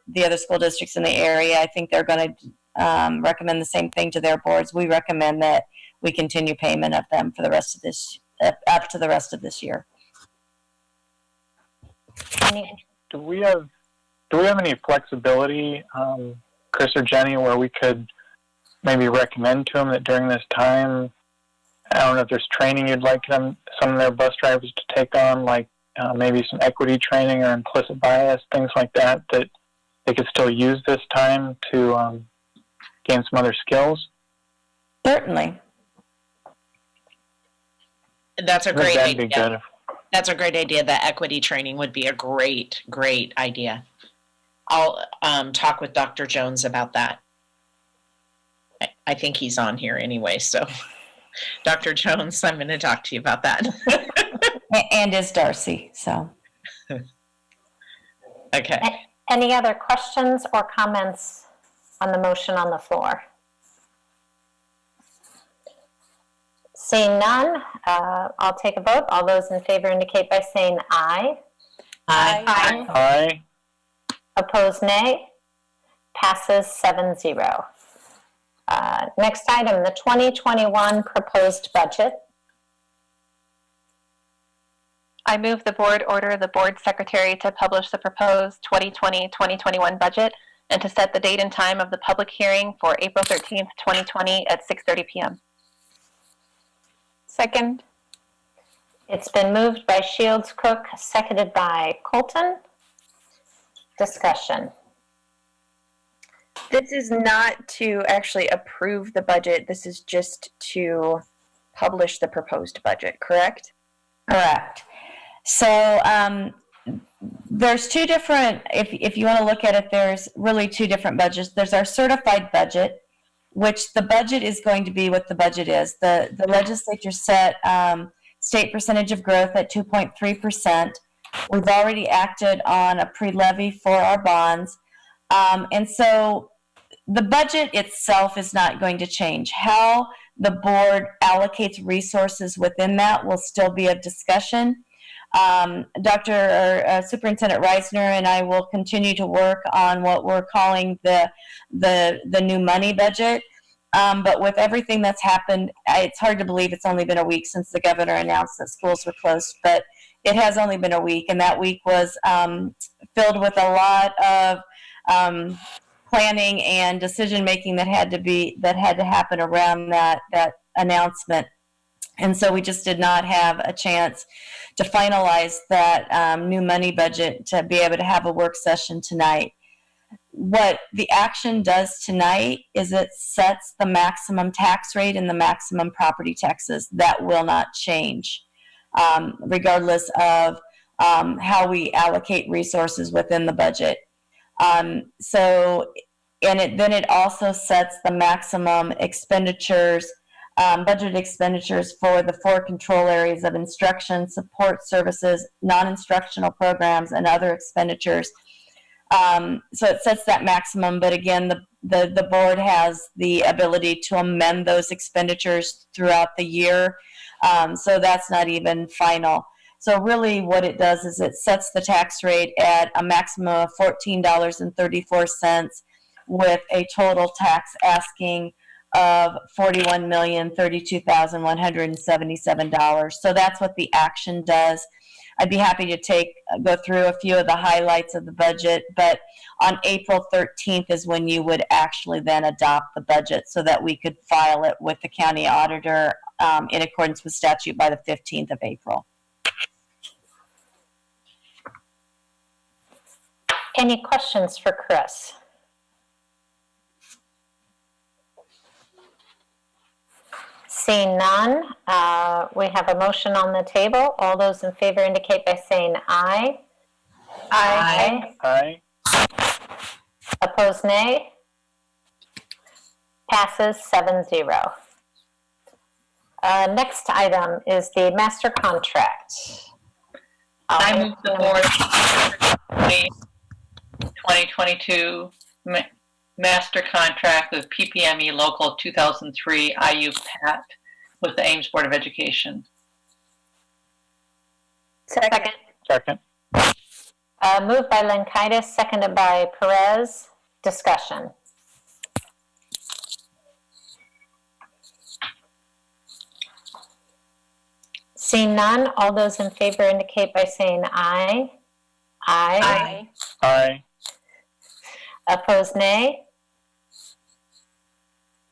the other school districts in the area, I think they're going to recommend the same thing to their boards. We recommend that we continue payment of them for the rest of this, up to the rest of this year. Do we have any flexibility, Chris or Jenny, where we could maybe recommend to them that during this time, I don't know if there's training you'd like some of their bus drivers to take on, like maybe some equity training or implicit bias, things like that, that they could still use this time to gain some other skills? Certainly. That's a great That'd idea. be good. That's a great idea. That equity training would be a great idea. I'll talk with Dr. Jones about that. I think he's on here anyway, so Dr. Jones, I'm going to talk to you about that. And is Darcy, so. Okay. Any other questions or comments on the motion on the floor? Seeing none, I'll take a vote. All those in favor indicate by saying aye. Aye. Aye. Opposed, nay. Passes 7-0. Next item, the 2021 proposed budget. I move the board order the board secretary to publish the proposed 2020-2021 budget and to set the date and time of the public hearing for April 13th, 2020 at 6:30 p.m. Second. It's been moved by Shields Cook, seconded by Colton. Discussion. This is not to actually approve the budget. This is just to publish the proposed budget, correct? Correct. So there's two different, if you want to look at it, there's really two different budgets. There's our certified budget, which the budget is going to be what the budget is. The legislature set state percentage of growth at 2.3%. We've already acted on a pre-levy for our bonds. And so the budget itself is not going to change. How the board allocates resources within that will still be a discussion. Superintendent Reisner and I will continue to work on what we're calling the new money budget. But with everything that's happened, it's hard to believe it's only been a week since the governor announced that schools were closed, but it has only been a week, and that week was filled with a lot of planning and decision making that had to happen around that announcement. And so we just did not have a chance to finalize that new money budget to be able to have a work session tonight. What the action does tonight is it sets the maximum tax rate and the maximum property taxes. That will not change, regardless of how we allocate resources within the budget. Then it also sets the maximum expenditures, budget expenditures for the 4 control areas of instruction, support services, non-instructional programs, and other expenditures. So it sets that maximum, but again, the board has the ability to amend those expenditures throughout the year. So that's not even final. So really what it does is it sets the tax rate at a maximum of $14.34 with a total tax asking of $41,032,177. So that's what the action does. I'd be happy to go through a few of the highlights of the budget, but on April 13th is when you would actually then adopt the budget so that we could file it with the county auditor in accordance with statute by the 15th of April. Any questions for Chris? Seeing none, we have a motion on the table. All those in favor indicate by saying aye. Aye. Aye. Opposed, nay. Passes 7-0. Next item is the master contract. I move the board 2022 master contract with PPME Local 2003 IU PAT with the Ames Board of Education. Second. Second. Moved by Lenkaitis, seconded by Perez. Discussion. Seeing none, all those in favor indicate by saying aye. Aye. Aye. Opposed, nay.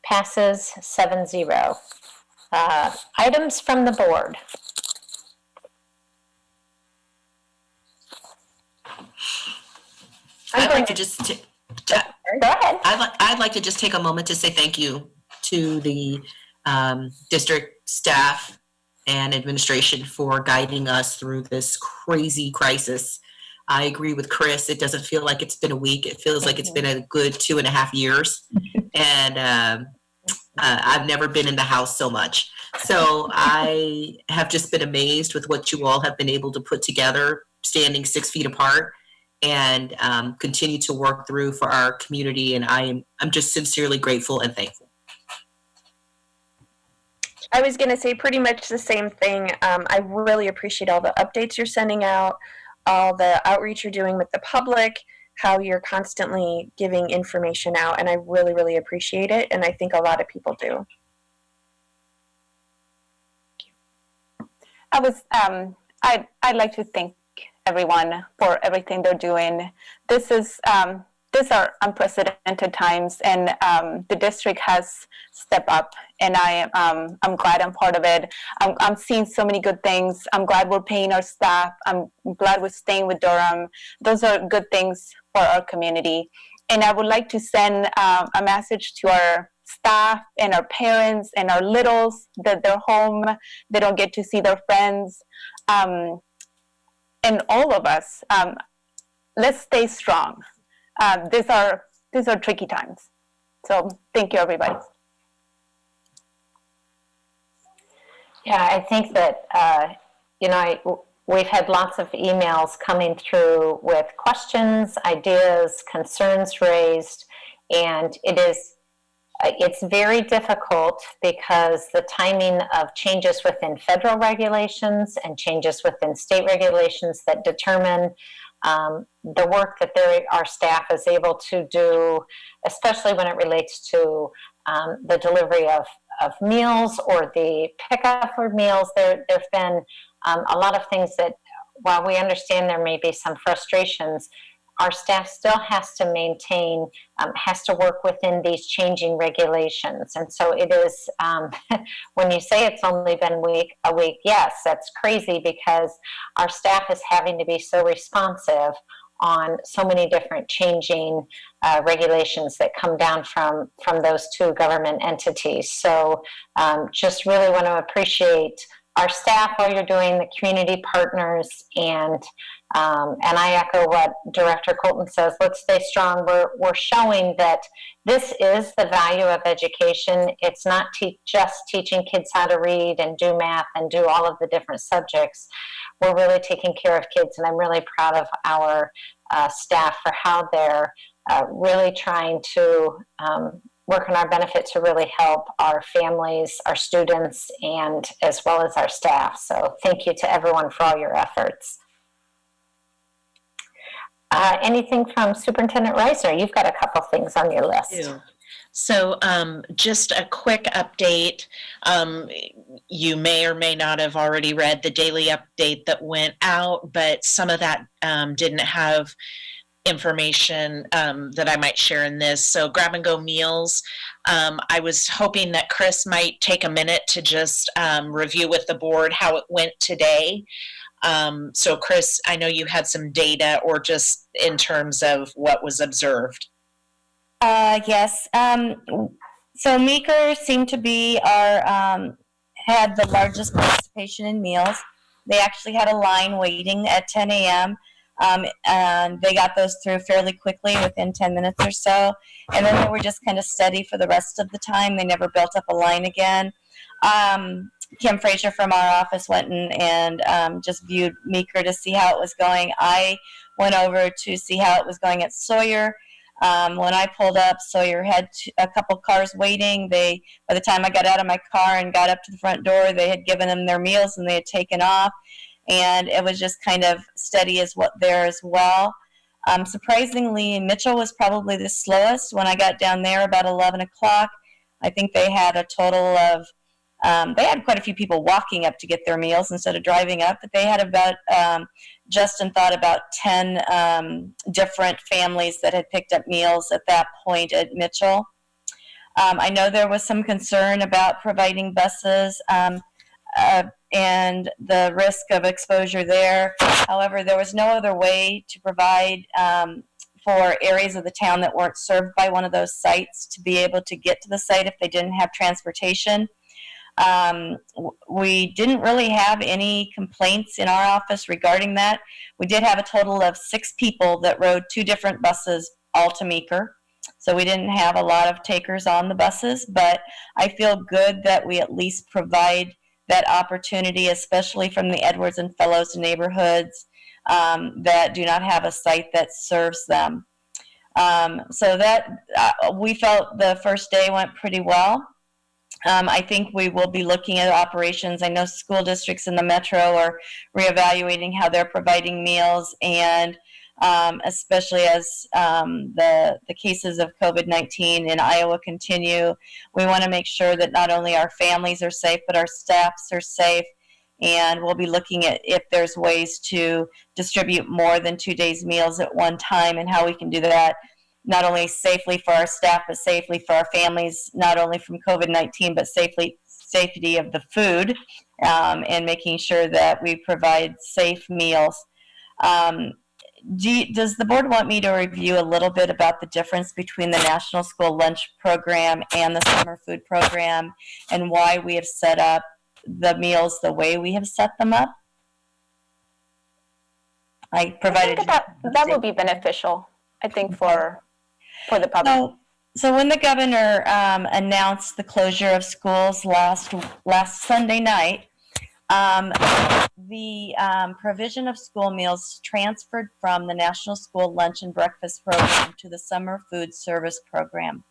Passes 7-0. Items from the board. I'd like to just Go ahead. I'd like to just take a moment to say thank you to the district staff and administration for guiding us through this crazy crisis. I agree with Chris. It doesn't feel like it's been a week. It feels like it's been a good 2.5 years. And I've never been in the house so much. So I have just been amazed with what you all have been able to put together, standing 6 feet apart, and continue to work through for our community. And I'm just sincerely grateful and thankful. I was going to say pretty much the same thing. I really appreciate all the updates you're sending out, all the outreach you're doing with the public, how you're constantly giving information out, and I really, really appreciate it, and I think a lot of people do. I'd like to thank everyone for everything they're doing. These are unprecedented times, and the district has stepped up, and I'm glad I'm part of it. I'm seeing so many good things. I'm glad we're paying our staff. I'm glad we're staying with Durham. Those are good things for our community. And I would like to send a message to our staff and our parents and our littles that they're home, they don't get to see their friends. And all of us, let's stay strong. These are tricky times. So thank you, everybody. Yeah, I think that, we've had lots of emails coming through with questions, ideas, concerns raised, and it's very difficult because the timing of changes within federal regulations and changes within state regulations that determine the work that our staff is able to do, especially when it relates to the delivery of meals or the pickup of meals. There've been a lot of things that, while we understand there may be some frustrations, our staff still has to maintain, has to work within these changing regulations. And so it is, when you say it's only been a week, yes, that's crazy because our staff is having to be so responsive on so many different changing regulations that come down from those two government entities. So just really want to appreciate our staff, all you're doing, the community partners, and I echo what Director Colton says. Let's stay strong. We're showing that this is the value of education. It's not just teaching kids how to read and do math and do all of the different subjects. We're really taking care of kids, and I'm really proud of our staff for how they're really trying to work on our benefit to really help our families, our students, and as well as our staff. So thank you to everyone for all your efforts. Anything from Superintendent Reisner? You've got a couple things on your list. So just a quick update. You may or may not have already read the daily update that went out, but some of that didn't have information that I might share in this. So grab and go meals. I was hoping that Chris might take a minute to just review with the board how it went today. So Chris, I know you had some data, or just in terms of what was observed. Yes. So Meeker seemed to be had the largest participation in meals. They actually had a line waiting at 10 a.m. And they got those through fairly quickly within 10 minutes or so. And then they were just kind of steady for the rest of the time. They never built up a line again. Kim Frazier from our office went and just viewed Meeker to see how it was going. I went over to see how it was going at Sawyer. When I pulled up, Sawyer had a couple cars waiting. By the time I got out of my car and got up to the front door, they had given them their meals and they had taken off. And it was just kind of steady there as well. Surprisingly, Mitchell was probably the slowest. When I got down there about 11 o'clock, I think they had a total of They had quite a few people walking up to get their meals instead of driving up, but they had about, Justin thought about 10 different families that had picked up meals at that point at Mitchell. I know there was some concern about providing buses and the risk of exposure there. However, there was no other way to provide for areas of the town that weren't served by one of those sites to be able to get to the site if they didn't have transportation. We didn't really have any complaints in our office regarding that. We did have a total of 6 people that rode 2 different buses all to Meeker. So we didn't have a lot of takers on the buses, but I feel good that we at least provide that opportunity, especially from the Edwards and Fellows neighborhoods that do not have a site that serves them. So that we felt the first day went pretty well. I think we will be looking at operations. I know school districts in the metro are reevaluating how they're providing meals, and especially as the cases of COVID-19 in Iowa continue, we want to make sure that not only our families are safe, but our staffs are safe. And we'll be looking at if there's ways to distribute more than 2 days' meals at one time, and how we can do that not only safely for our staff, but safely for our families, not only from COVID-19, but safety of the food, and making sure that we provide safe meals. Does the board want me to review a little bit about the difference between the National School Lunch Program and the Summer Food Program, and why we have set up the meals the way we have set them up? I provided that would be beneficial, I think, for the public. So when the governor announced the closure of schools last Sunday night, the provision of school meals transferred from the National School Lunch and Breakfast Program to the Summer Food Service Program.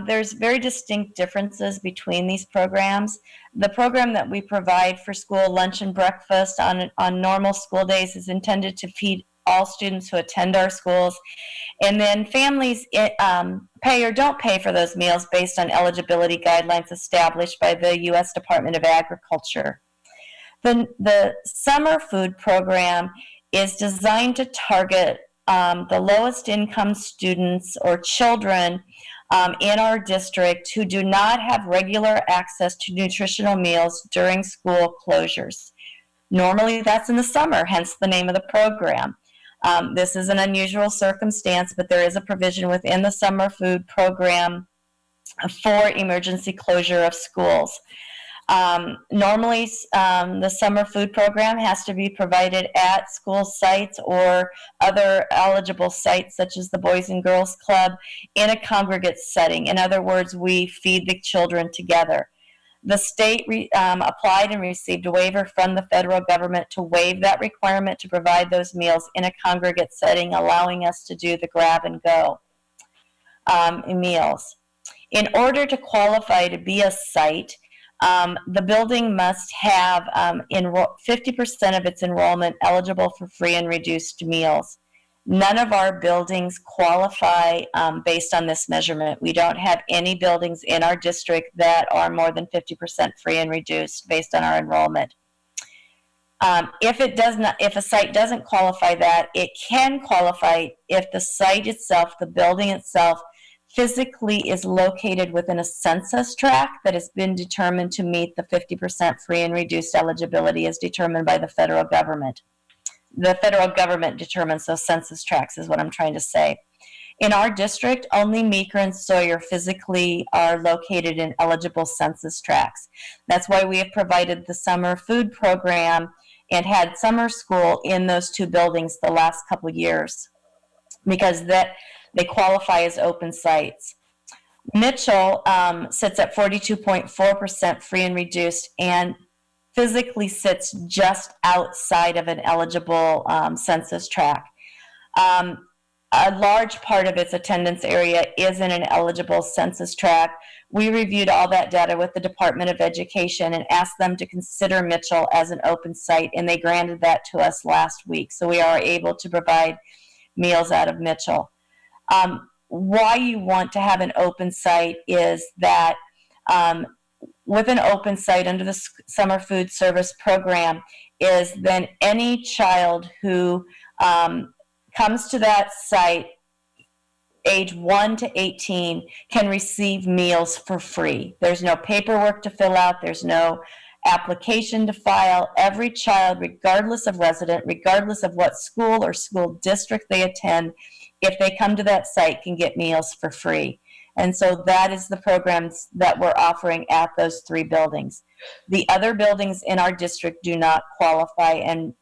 There's very distinct differences between these programs. The program that we provide for school lunch and breakfast on normal school days is intended to feed all students who attend our schools, and then families pay or don't pay for those meals based on eligibility guidelines established by the U.S. Department of Agriculture. The Summer Food Program is designed to target the lowest income students or children in our district who do not have regular access to nutritional meals during school closures. Normally that's in the summer, hence the name of the program. This is an unusual circumstance, but there is a provision within the Summer Food Program for emergency closure of schools. Normally, the Summer Food Program has to be provided at school sites or other eligible sites, such as the Boys and Girls Club, in a congregate setting. In other words, we feed the children together. The state applied and received a waiver from the federal government to waive that requirement to provide those meals in a congregate setting, allowing us to do the grab and go meals. In order to qualify to be a site, the building must have 50% of its enrollment eligible for free and reduced meals. None of our buildings qualify based on this measurement. We don't have any buildings in our district that are more than 50% free and reduced based on our enrollment. If a site doesn't qualify that, it can qualify if the site itself, the building itself, physically is located within a census tract that has been determined to meet the 50% free and reduced eligibility as determined by the federal government. The federal government determines those census tracts, is what I'm trying to say. In our district, only Meeker and Sawyer physically are located in eligible census tracts. That's why we have provided the Summer Food Program and had summer school in those 2 buildings the last couple years, because they qualify as open sites. Mitchell sits at 42.4% free and reduced, and physically sits just outside of an eligible census tract. A large part of its attendance area is in an eligible census tract. We reviewed all that data with the Department of Education and asked them to consider Mitchell as an open site, and they granted that to us last week. So we are able to provide meals out of Mitchell. Why you want to have an open site is that with an open site under the summer food service program is then any child who comes to that site age 1 to 18 can receive meals for free. There's no paperwork to fill out. There's no application to file. Every child, regardless of resident, regardless of what school or school district they attend, if they come to that site, can get meals for free. And so that is the programs that we're offering at those 3 buildings. The other buildings in our district do not qualify, and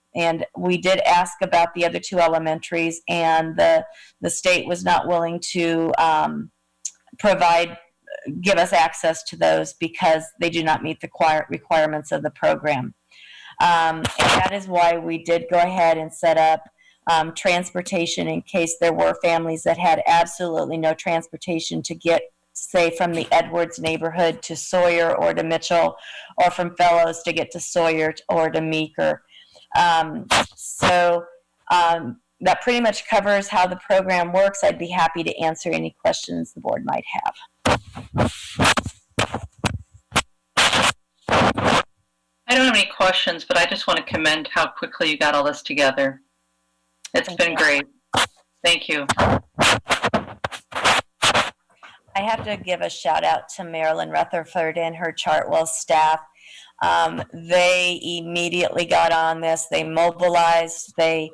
we did ask about the other 2 elementaries, and the state was not willing to give us access to those because they do not meet the requirements of the program. And that is why we did go ahead and set up transportation in case there were families that had absolutely no transportation to get, say, from the Edwards neighborhood to Sawyer or to Mitchell, or from Fellows to get to Sawyer or to Meeker. That pretty much covers how the program works. I'd be happy to answer any questions the board might have. I don't have any questions, but I just want to commend how quickly you got all this together. It's been great. Thank you. I have to give a shout out to Marilyn Rutherford and her Chartwell staff. They immediately got on this. They mobilized. They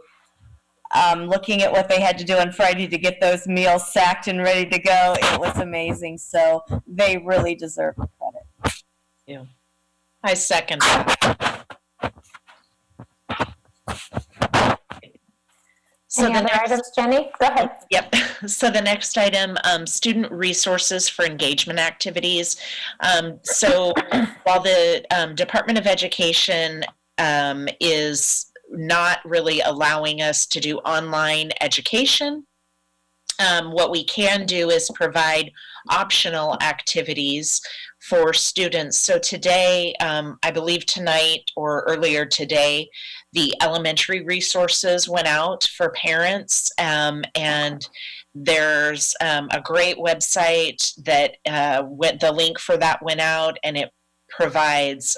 looking at what they had to do on Friday to get those meals sacked and ready to go. It was amazing. So they really deserve the credit. Yeah. I second that. So Any other items, Jenny? Go ahead. Yep. So the next item, student resources for engagement activities. So while the Department of Education is not really allowing us to do online education, what we can do is provide optional activities for students. So today, I believe tonight or earlier today, the elementary resources went out for parents, and there's a great website that the link for that went out, and it provides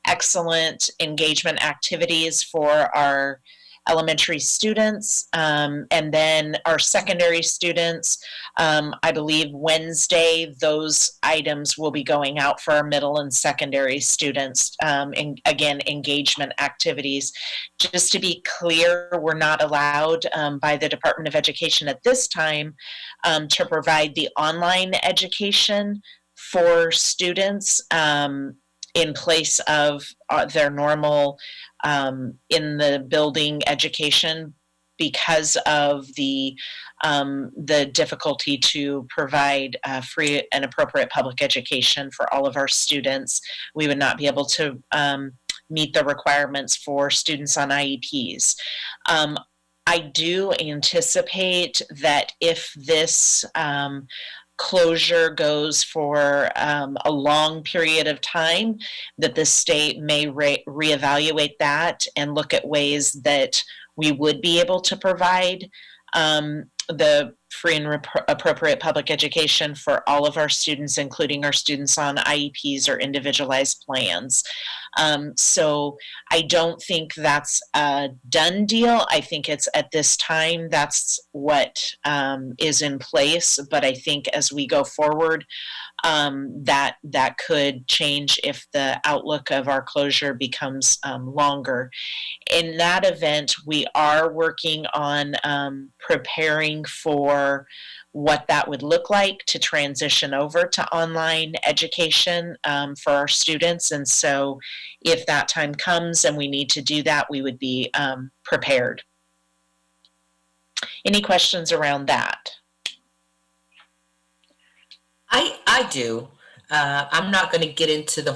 excellent engagement activities for our elementary students, and then our secondary students. I believe Wednesday those items will be going out for our middle and secondary students. And again, engagement activities. Just to be clear, we're not allowed by the Department of Education at this time to provide the online education for students in place of their normal in the building education, because of the difficulty to provide free and appropriate public education for all of our students. We would not be able to meet the requirements for students on IEPs. I do anticipate that if this closure goes for a long period of time, that the state may reevaluate that and look at ways that we would be able to provide the free and appropriate public education for all of our students, including our students on IEPs or individualized plans. So I don't think that's a done deal. I think it's at this time, that's what is in place. But I think as we go forward, that could change if the outlook of our closure becomes longer. In that event, we are working on preparing for what that would look like to transition over to online education for our students. And so if that time comes and we need to do that, we would be prepared. Any questions around that? I do. I'm not going to get into the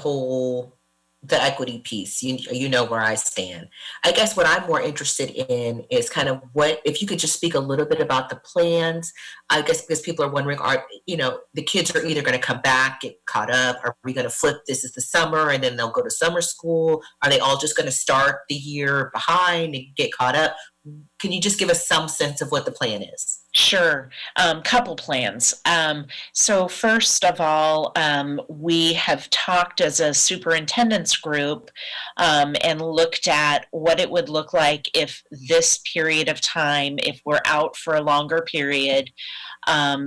equity piece. You know where I stand. I guess what I'm more interested in is kind of if you could just speak a little bit about the plans. I guess because people are wondering, the kids are either going to come back, get caught up. Are we going to flip? This is the summer and then they'll go to summer school. Are they all just going to start the year behind and get caught up? Can you just give us some sense of what the plan is? Sure. Couple plans. So first of all, we have talked as a superintendent's group and looked at what it would look like if this period of time, if we're out for a longer period,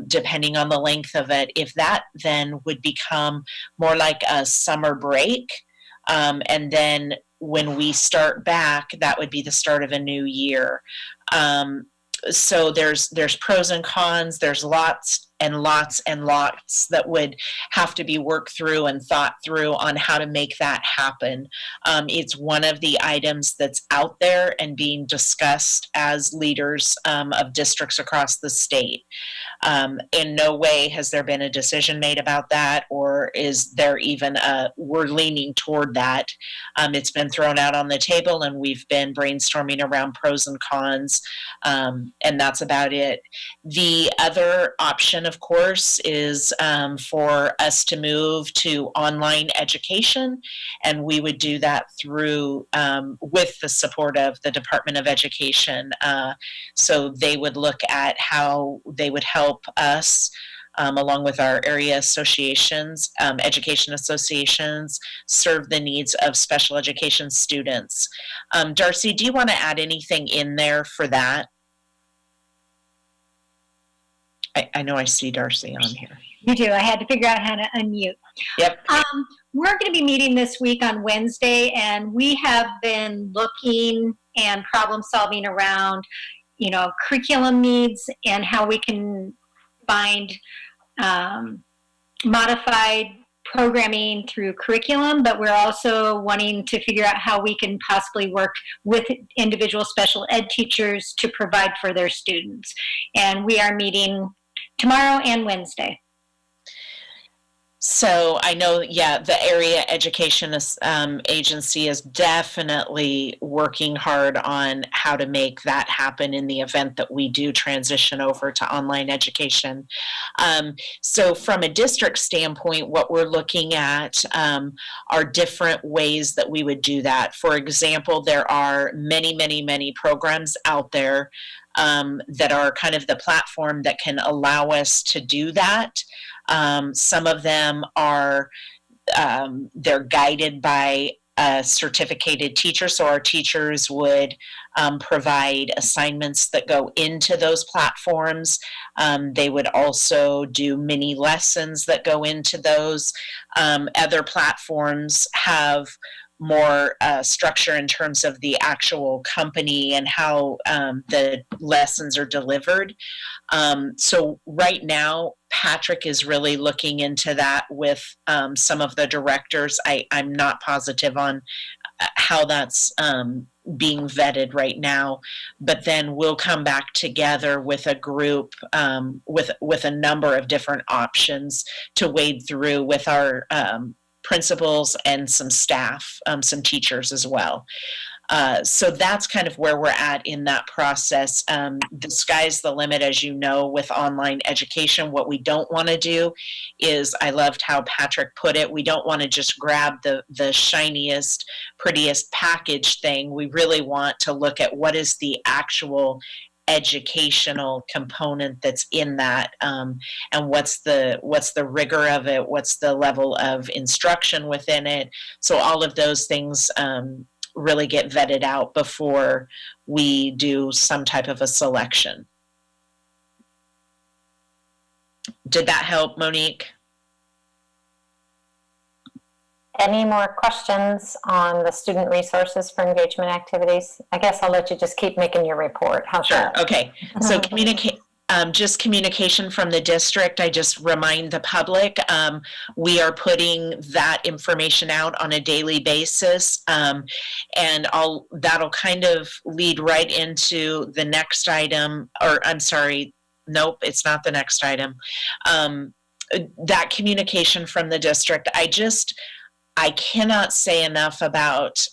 depending on the length of it, if that then would become more like a summer break. And then when we start back, that would be the start of a new year. So there's pros and cons. There's lots and lots and lots that would have to be worked through and thought through on how to make that happen. It's one of the items that's out there and being discussed as leaders of districts across the state. In no way has there been a decision made about that, or is there even we're leaning toward that. It's been thrown out on the table, and we've been brainstorming around pros and cons, and that's about it. The other option, of course, is for us to move to online education, and we would do that through with the support of the Department of Education. So they would look at how they would help us, along with our area associations, education associations, serve the needs of special education students. Darcy, do you want to add anything in there for that? I know I see Darcy on here. You do. I had to figure out how to unmute. Yep. We're going to be meeting this week on Wednesday, and we have been looking and problem solving around, curriculum needs and how we can find modified programming through curriculum, but we're also wanting to figure out how we can possibly work with individual special ed teachers to provide for their students. And we are meeting tomorrow and Wednesday. So I know, the area education agency is definitely working hard on how to make that happen in the event that we do transition over to online education. So from a district standpoint, what we're looking at are different ways that we would do that. For example, there are many, many, many programs out there that are kind of the platform that can allow us to do that. Some of them are, they're guided by a certificated teacher, so our teachers would provide assignments that go into those platforms. They would also do mini lessons that go into those. Other platforms have more structure in terms of the actual company and how the lessons are delivered. So right now, Patrick is really looking into that with some of the directors. I'm not positive on how that's being vetted right now, but then we'll come back together with a group with a number of different options to wade through with our principals and some staff, some teachers as well. So that's kind of where we're at in that process. The sky's the limit, as you know, with online education. What we don't want to do is, I loved how Patrick put it, we don't want to just grab the shiniest, prettiest package thing. We really want to look at what is the actual educational component that's in that, and what's the rigor of it, what's the level of instruction within it. So all of those things really get vetted out before we do some type of a selection. Did that help, Monique? Any more questions on the student resources for engagement activities? I guess I'll let you just keep making your report. How's that? Okay. So just communication from the district. I just remind the public, we are putting that information out on a daily basis, and that'll kind of lead right into the next item, or I'm sorry, nope, it's not the next item. That communication from the district, I cannot say enough about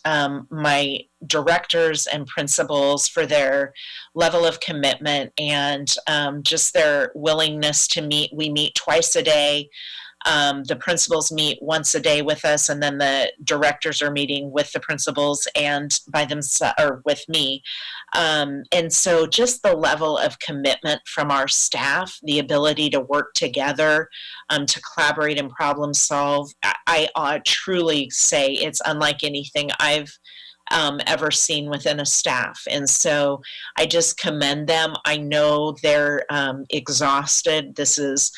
my directors and principals for their level of commitment and just their willingness to meet. We meet twice a day. The principals meet once a day with us, and then the directors are meeting with the principals and by themselves or with me. And so just the level of commitment from our staff, the ability to work together, to collaborate and problem solve, I truly say it's unlike anything I've ever seen within a staff. And so I just commend them. I know they're exhausted. This is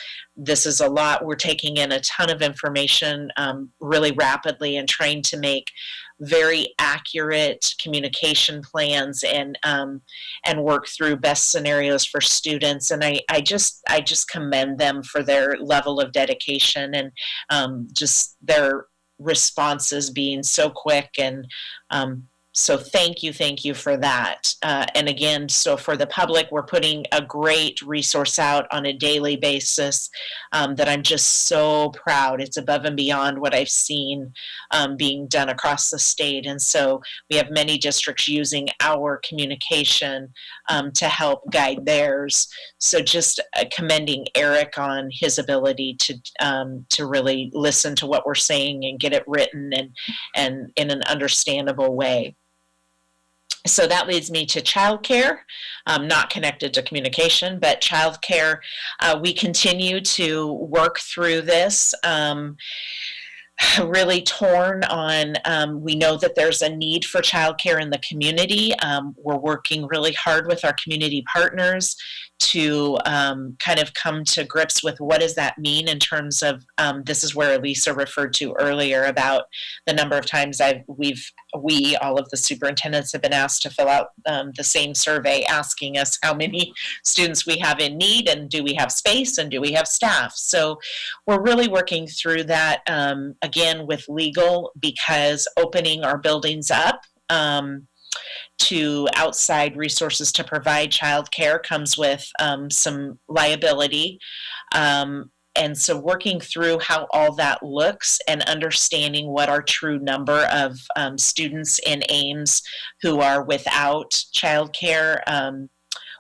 a lot. We're taking in a ton of information really rapidly and trying to make very accurate communication plans and work through best scenarios for students. And I just commend them for their level of dedication and just their responses being so quick. And so thank you for that. And again, so for the public, we're putting a great resource out on a daily basis that I'm just so proud. It's above and beyond what I've seen being done across the state. And so we have many districts using our communication to help guide theirs. So just commending Eric on his ability to really listen to what we're saying and get it written and in an understandable way. So that leads me to childcare, not connected to communication, but childcare. We continue to work through this. Really torn on, we know that there's a need for childcare in the community. We're working really hard with our community partners to kind of come to grips with what does that mean in terms of, this is where Elisa referred to earlier about the number of times all of the superintendents have been asked to fill out the same survey asking us how many students we have in need and do we have space and do we have staff. So we're really working through that again with legal, because opening our buildings up to outside resources to provide childcare comes with some liability. And so working through how all that looks and understanding what our true number of students in Ames who are without childcare,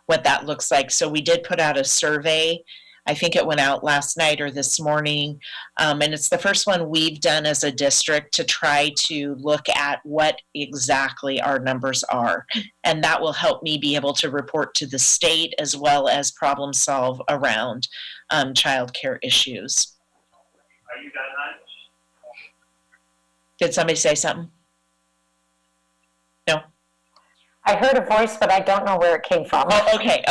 what that looks like. So we did put out a survey. I think it went out last night or this morning. And it's the first one we've done as a district to try to look at what exactly our numbers are. And that will help me be able to report to the state as well as problem solve around childcare issues. Did somebody say something? No? I heard a voice, but I don't know where it came from. Oh, okay.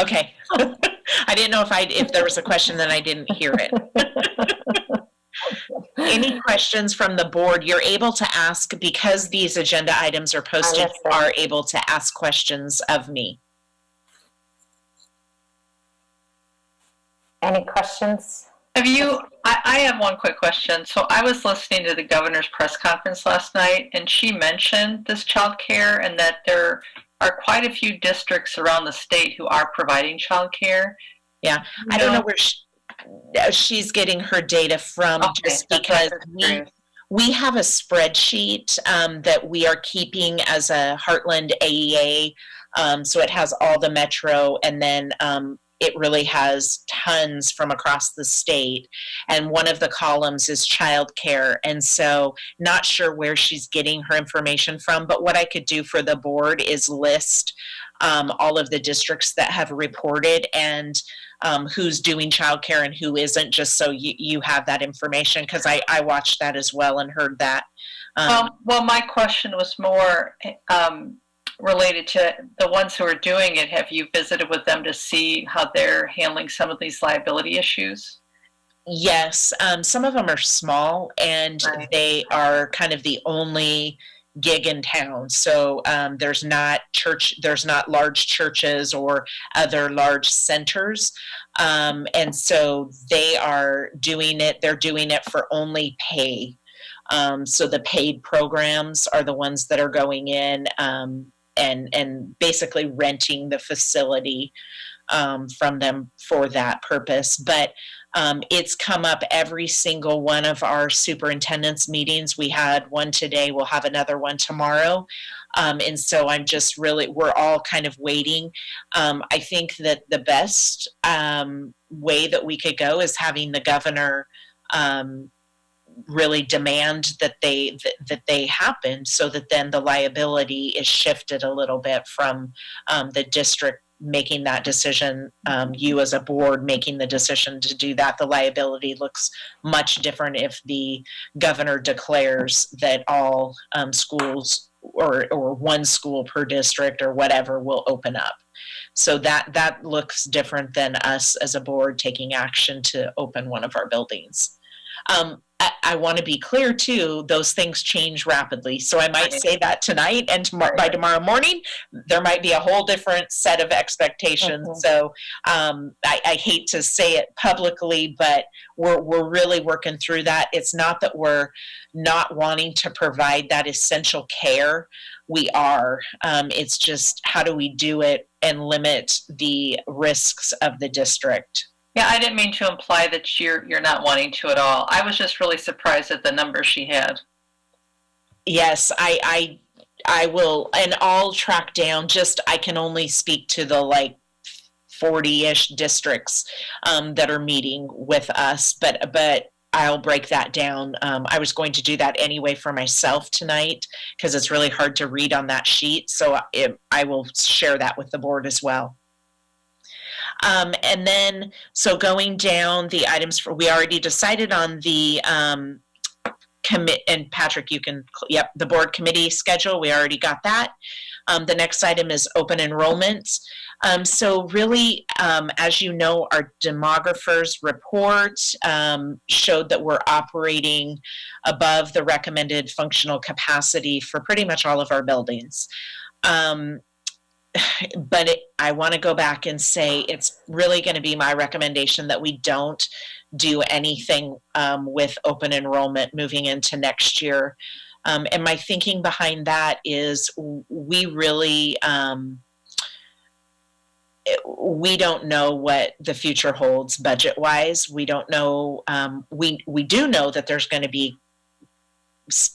I didn't know if there was a question, then I didn't hear it. Any questions from the board? You're able to ask, because these agenda items are posted, you are able to ask questions of me. Any questions? I have one quick question. So I was listening to the governor's press conference last night, and she mentioned this child care and that there are quite a few districts around the state who are providing child care. Yeah, I don't know where she's getting her data from, just because we have a spreadsheet that we are keeping as a Heartland AEA. So it has all the metro, and then it really has tons from across the state. And one of the columns is childcare. And so not sure where she's getting her information from, but what I could do for the board is list all of the districts that have reported and who's doing childcare and who isn't, just so you have that information, because I watched that as well and heard that. Well, my question was more related to the ones who are doing it. Have you visited with them to see how they're handling some of these liability issues? Yes, some of them are small, and they are kind of the only gig in town. So there's not large churches or other large centers, and so they are doing it. They're doing it for only pay. So the paid programs are the ones that are going in and basically renting the facility from them for that purpose. But it's come up every single one of our superintendent's meetings. We had one today, we'll have another one tomorrow. And so we're all kind of waiting. I think that the best way that we could go is having the governor really demand that they happen, so that then the liability is shifted a little bit from the district making that decision, you as a board making the decision to do that. The liability looks much different if the governor declares that all schools or one school per district or whatever will open up. So that looks different than us as a board taking action to open one of our buildings. I want to be clear too, those things change rapidly. So I might say that tonight, and by tomorrow morning, there might be a whole different set of expectations. So I hate to say it publicly, but we're really working through that. It's not that we're not wanting to provide that essential care. We are. It's just, how do we do it and limit the risks of the district? Yeah, I didn't mean to imply that you're not wanting to at all. I was just really surprised at the number she had. Yes, I will, and I'll track down. I can only speak to the 40-ish districts that are meeting with us, but I'll break that down. I was going to do that anyway for myself tonight because it's really hard to read on that sheet. So I will share that with the board as well. And then, so going down the items, we already decided on the commit, and Patrick, you can, the board committee schedule, we already got that. The next item is open enrollment. So really, as you know, our demographer's report showed that we're operating above the recommended functional capacity for pretty much all of our buildings. But I want to go back and say it's really going to be my recommendation that we don't do anything with open enrollment moving into next year. And my thinking behind that is we really, we don't know what the future holds budget-wise. We don't know. We do know that there's going to be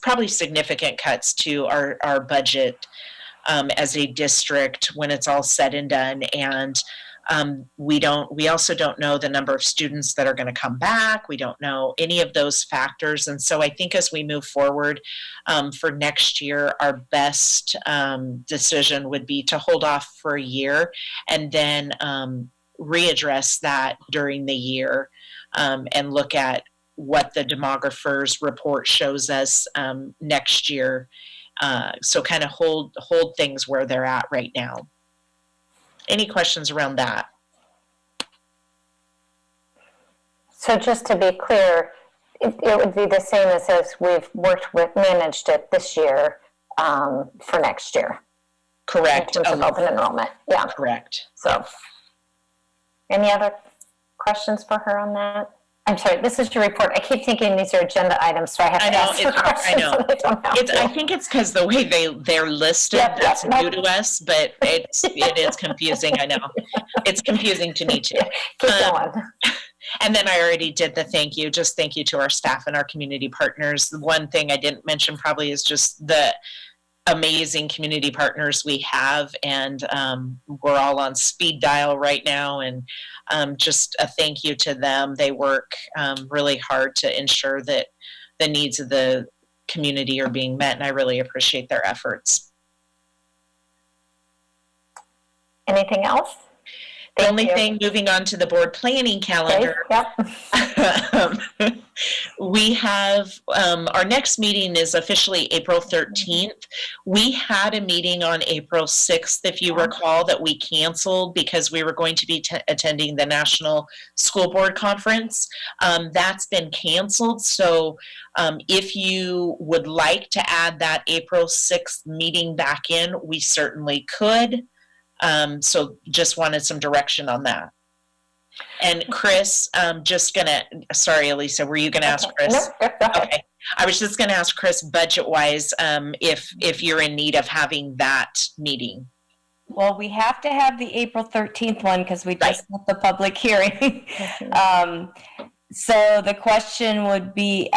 probably significant cuts to our budget as a district when it's all said and done. And we also don't know the number of students that are going to come back. We don't know any of those factors. And so I think as we move forward for next year, our best decision would be to hold off for a year and then readdress that during the year and look at what the demographer's report shows us next year. So kind of hold things where they're at right now. Any questions around that? So just to be clear, it would be the same as we've managed it this year for next year. Correct. In terms of open enrollment. Yeah. Correct. So, any other questions for her on that? I'm sorry, this is your report. I keep thinking these are agenda items, so I have to ask for questions. I know. I think it's because the way they're listed, that's new to us, but it is confusing. I know. It's confusing to me too. Keep going. And then I already did the thank you. Just thank you to our staff and our community partners. The one thing I didn't mention probably is just the amazing community partners we have, and we're all on speed dial right now, and just a thank you to them. They work really hard to ensure that the needs of the community are being met, and I really appreciate their efforts. Anything else? The only thing, moving on to the board planning calendar, we have, our next meeting is officially April 13th. We had a meeting on April 6th, if you recall, that we canceled because we were going to be attending the National School Board Conference. That's been canceled. So if you would like to add that April 6th meeting back in, we certainly could. So just wanted some direction on that. And Chris, sorry, Elisa, were you gonna ask Chris? No, okay. I was just gonna ask Chris, budget-wise, if you're in need of having that meeting. Well, we have to have the April 13th one because we just had the public hearing. So the question would be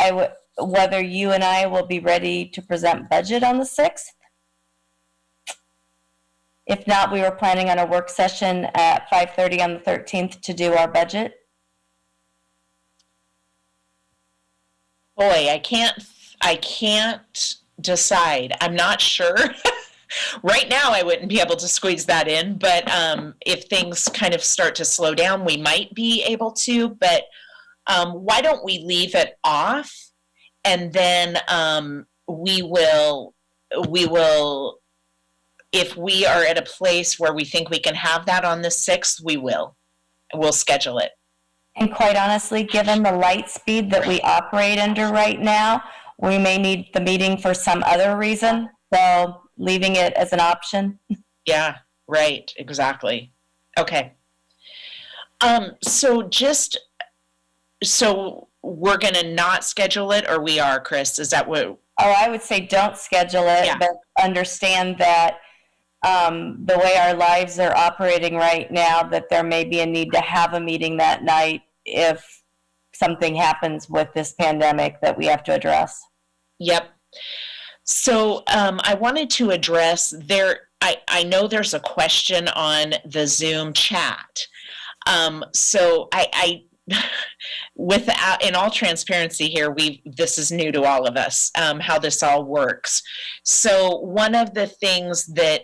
whether you and I will be ready to present budget on the 6th. If not, we were planning on a work session at 5:30 on the 13th to do our budget. Boy, I can't decide. I'm not sure. Right now, I wouldn't be able to squeeze that in, but if things kind of start to slow down, we might be able to. But why don't we leave it off, and then we will, if we are at a place where we think we can have that on the 6th, we'll schedule it. And quite honestly, given the light speed that we operate under right now, we may need the meeting for some other reason. So leaving it as an option. Yeah, right, exactly. Okay. So we're gonna not schedule it, or we are, Chris? Is that what? Oh, I would say don't schedule it, Yeah. but understand that the way our lives are operating right now, that there may be a need to have a meeting that night if something happens with this pandemic that we have to address. Yep. So I wanted to address I know there's a question on the Zoom chat. So I without, in all transparency here, this is new to all of us, how this all works. So one of the things that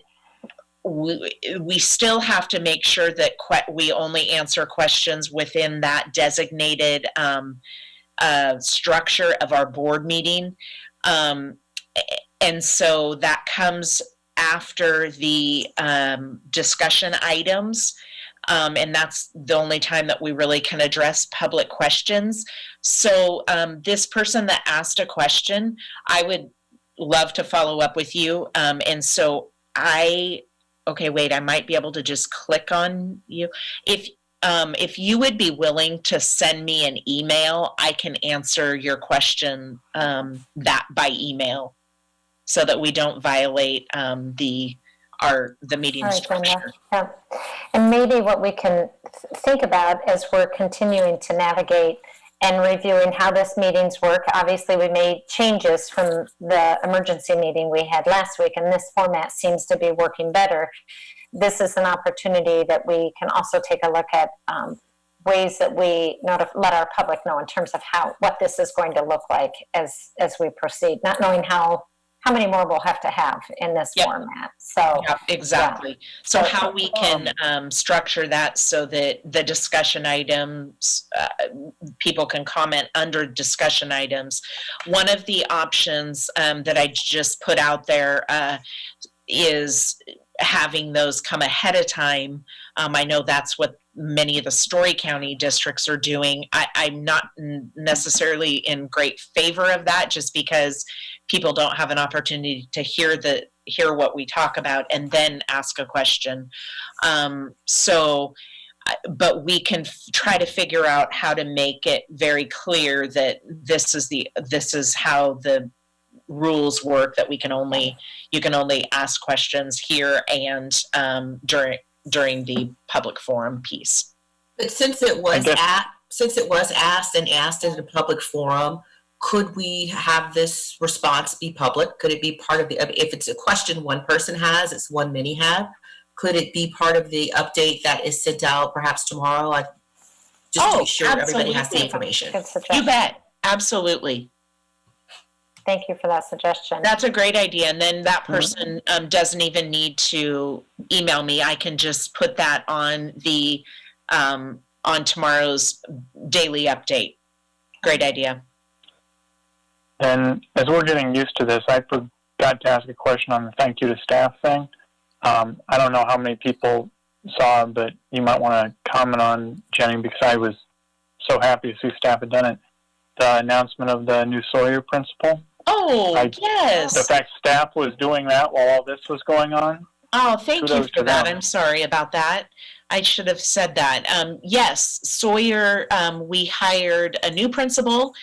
we still have to make sure that we only answer questions within that designated structure of our board meeting. And so that comes after the discussion items. And that's the only time that we really can address public questions. So this person that asked a question, I would love to follow up with you. And so okay, wait, I might be able to just click on you. If you would be willing to send me an email, I can answer your question that by email, so that we don't violate the meeting structure. Yeah. And maybe what we can think about as we're continuing to navigate and reviewing how this meetings work. Obviously, we made changes from the emergency meeting we had last week, and this format seems to be working better. This is an opportunity that we can also take a look at ways that we let our public know in terms of what this is going to look like as we proceed, not knowing how many more we'll have to have in this format. So yeah, exactly. Yeah. So how we can structure that so that the discussion items, people can comment under discussion items. One of the options that I just put out there is having those come ahead of time. I know that's what many of the Story County districts are doing. I'm not necessarily in great favor of that, just because people don't have an opportunity to hear what we talk about and then ask a question. But we can try to figure out how to make it very clear that this is how the rules work, that you can only ask questions here and during the public forum piece. But since it was asked in a public forum, could we have this response be public? Could it be part of if it's a question one person has, it's one many have, could it be part of the update that is sent out perhaps tomorrow? Just to make sure everybody has the information. You bet. Absolutely. Thank you for that suggestion. That's a great idea. And then that person doesn't even need to email me. I can just put that on on tomorrow's daily update. Great idea. And as we're getting used to this, I forgot to ask a question on the thank you to staff thing. I don't know how many people saw, but you might want to comment on, Jenny, because I was so happy to see staff had done it. The announcement of the new Sawyer principal. Oh, yes. The fact staff was doing that while all this was going on. Oh, thank you for that. I'm sorry about that. I should have said that. Yes, Sawyer, we hired a new principal,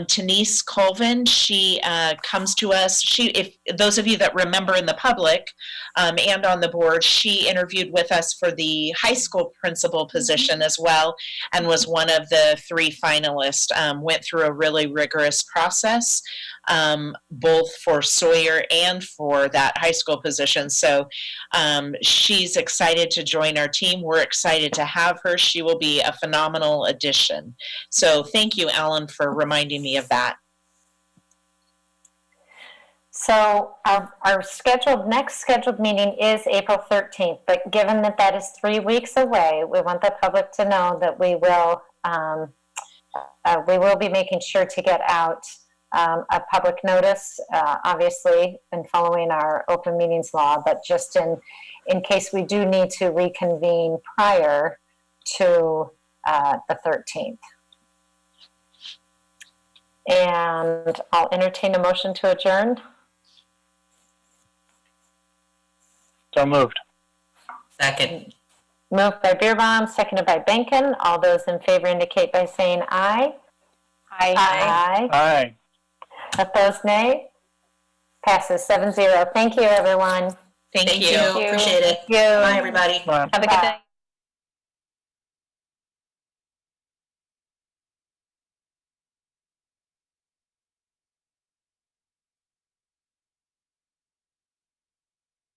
Denise Colvin. She comes to us. If those of you that remember in the public and on the board, she interviewed with us for the high school principal position as well, and was one of the 3 finalists. Went through a really rigorous process, both for Sawyer and for that high school position. So she's excited to join our team. We're excited to have her. She will be a phenomenal addition. So thank you, Alan, for reminding me of that. So our next scheduled meeting is April 13th, but given that that is 3 weeks away, we want the public to know that we will be making sure to get out a public notice, obviously, and following our open meetings law, but just in case we do need to reconvene prior to the 13th. And I'll entertain a motion to adjourn. So moved. Second. Moved by Beerbaum, seconded by Benkin. All those in favor indicate by saying aye. Aye. Aye. Aye. Opposed, nay. Passes 7-0. Thank you, everyone. Thank you. you. Appreciate it. Thank you. Bye, everybody. Bye. Have a good day.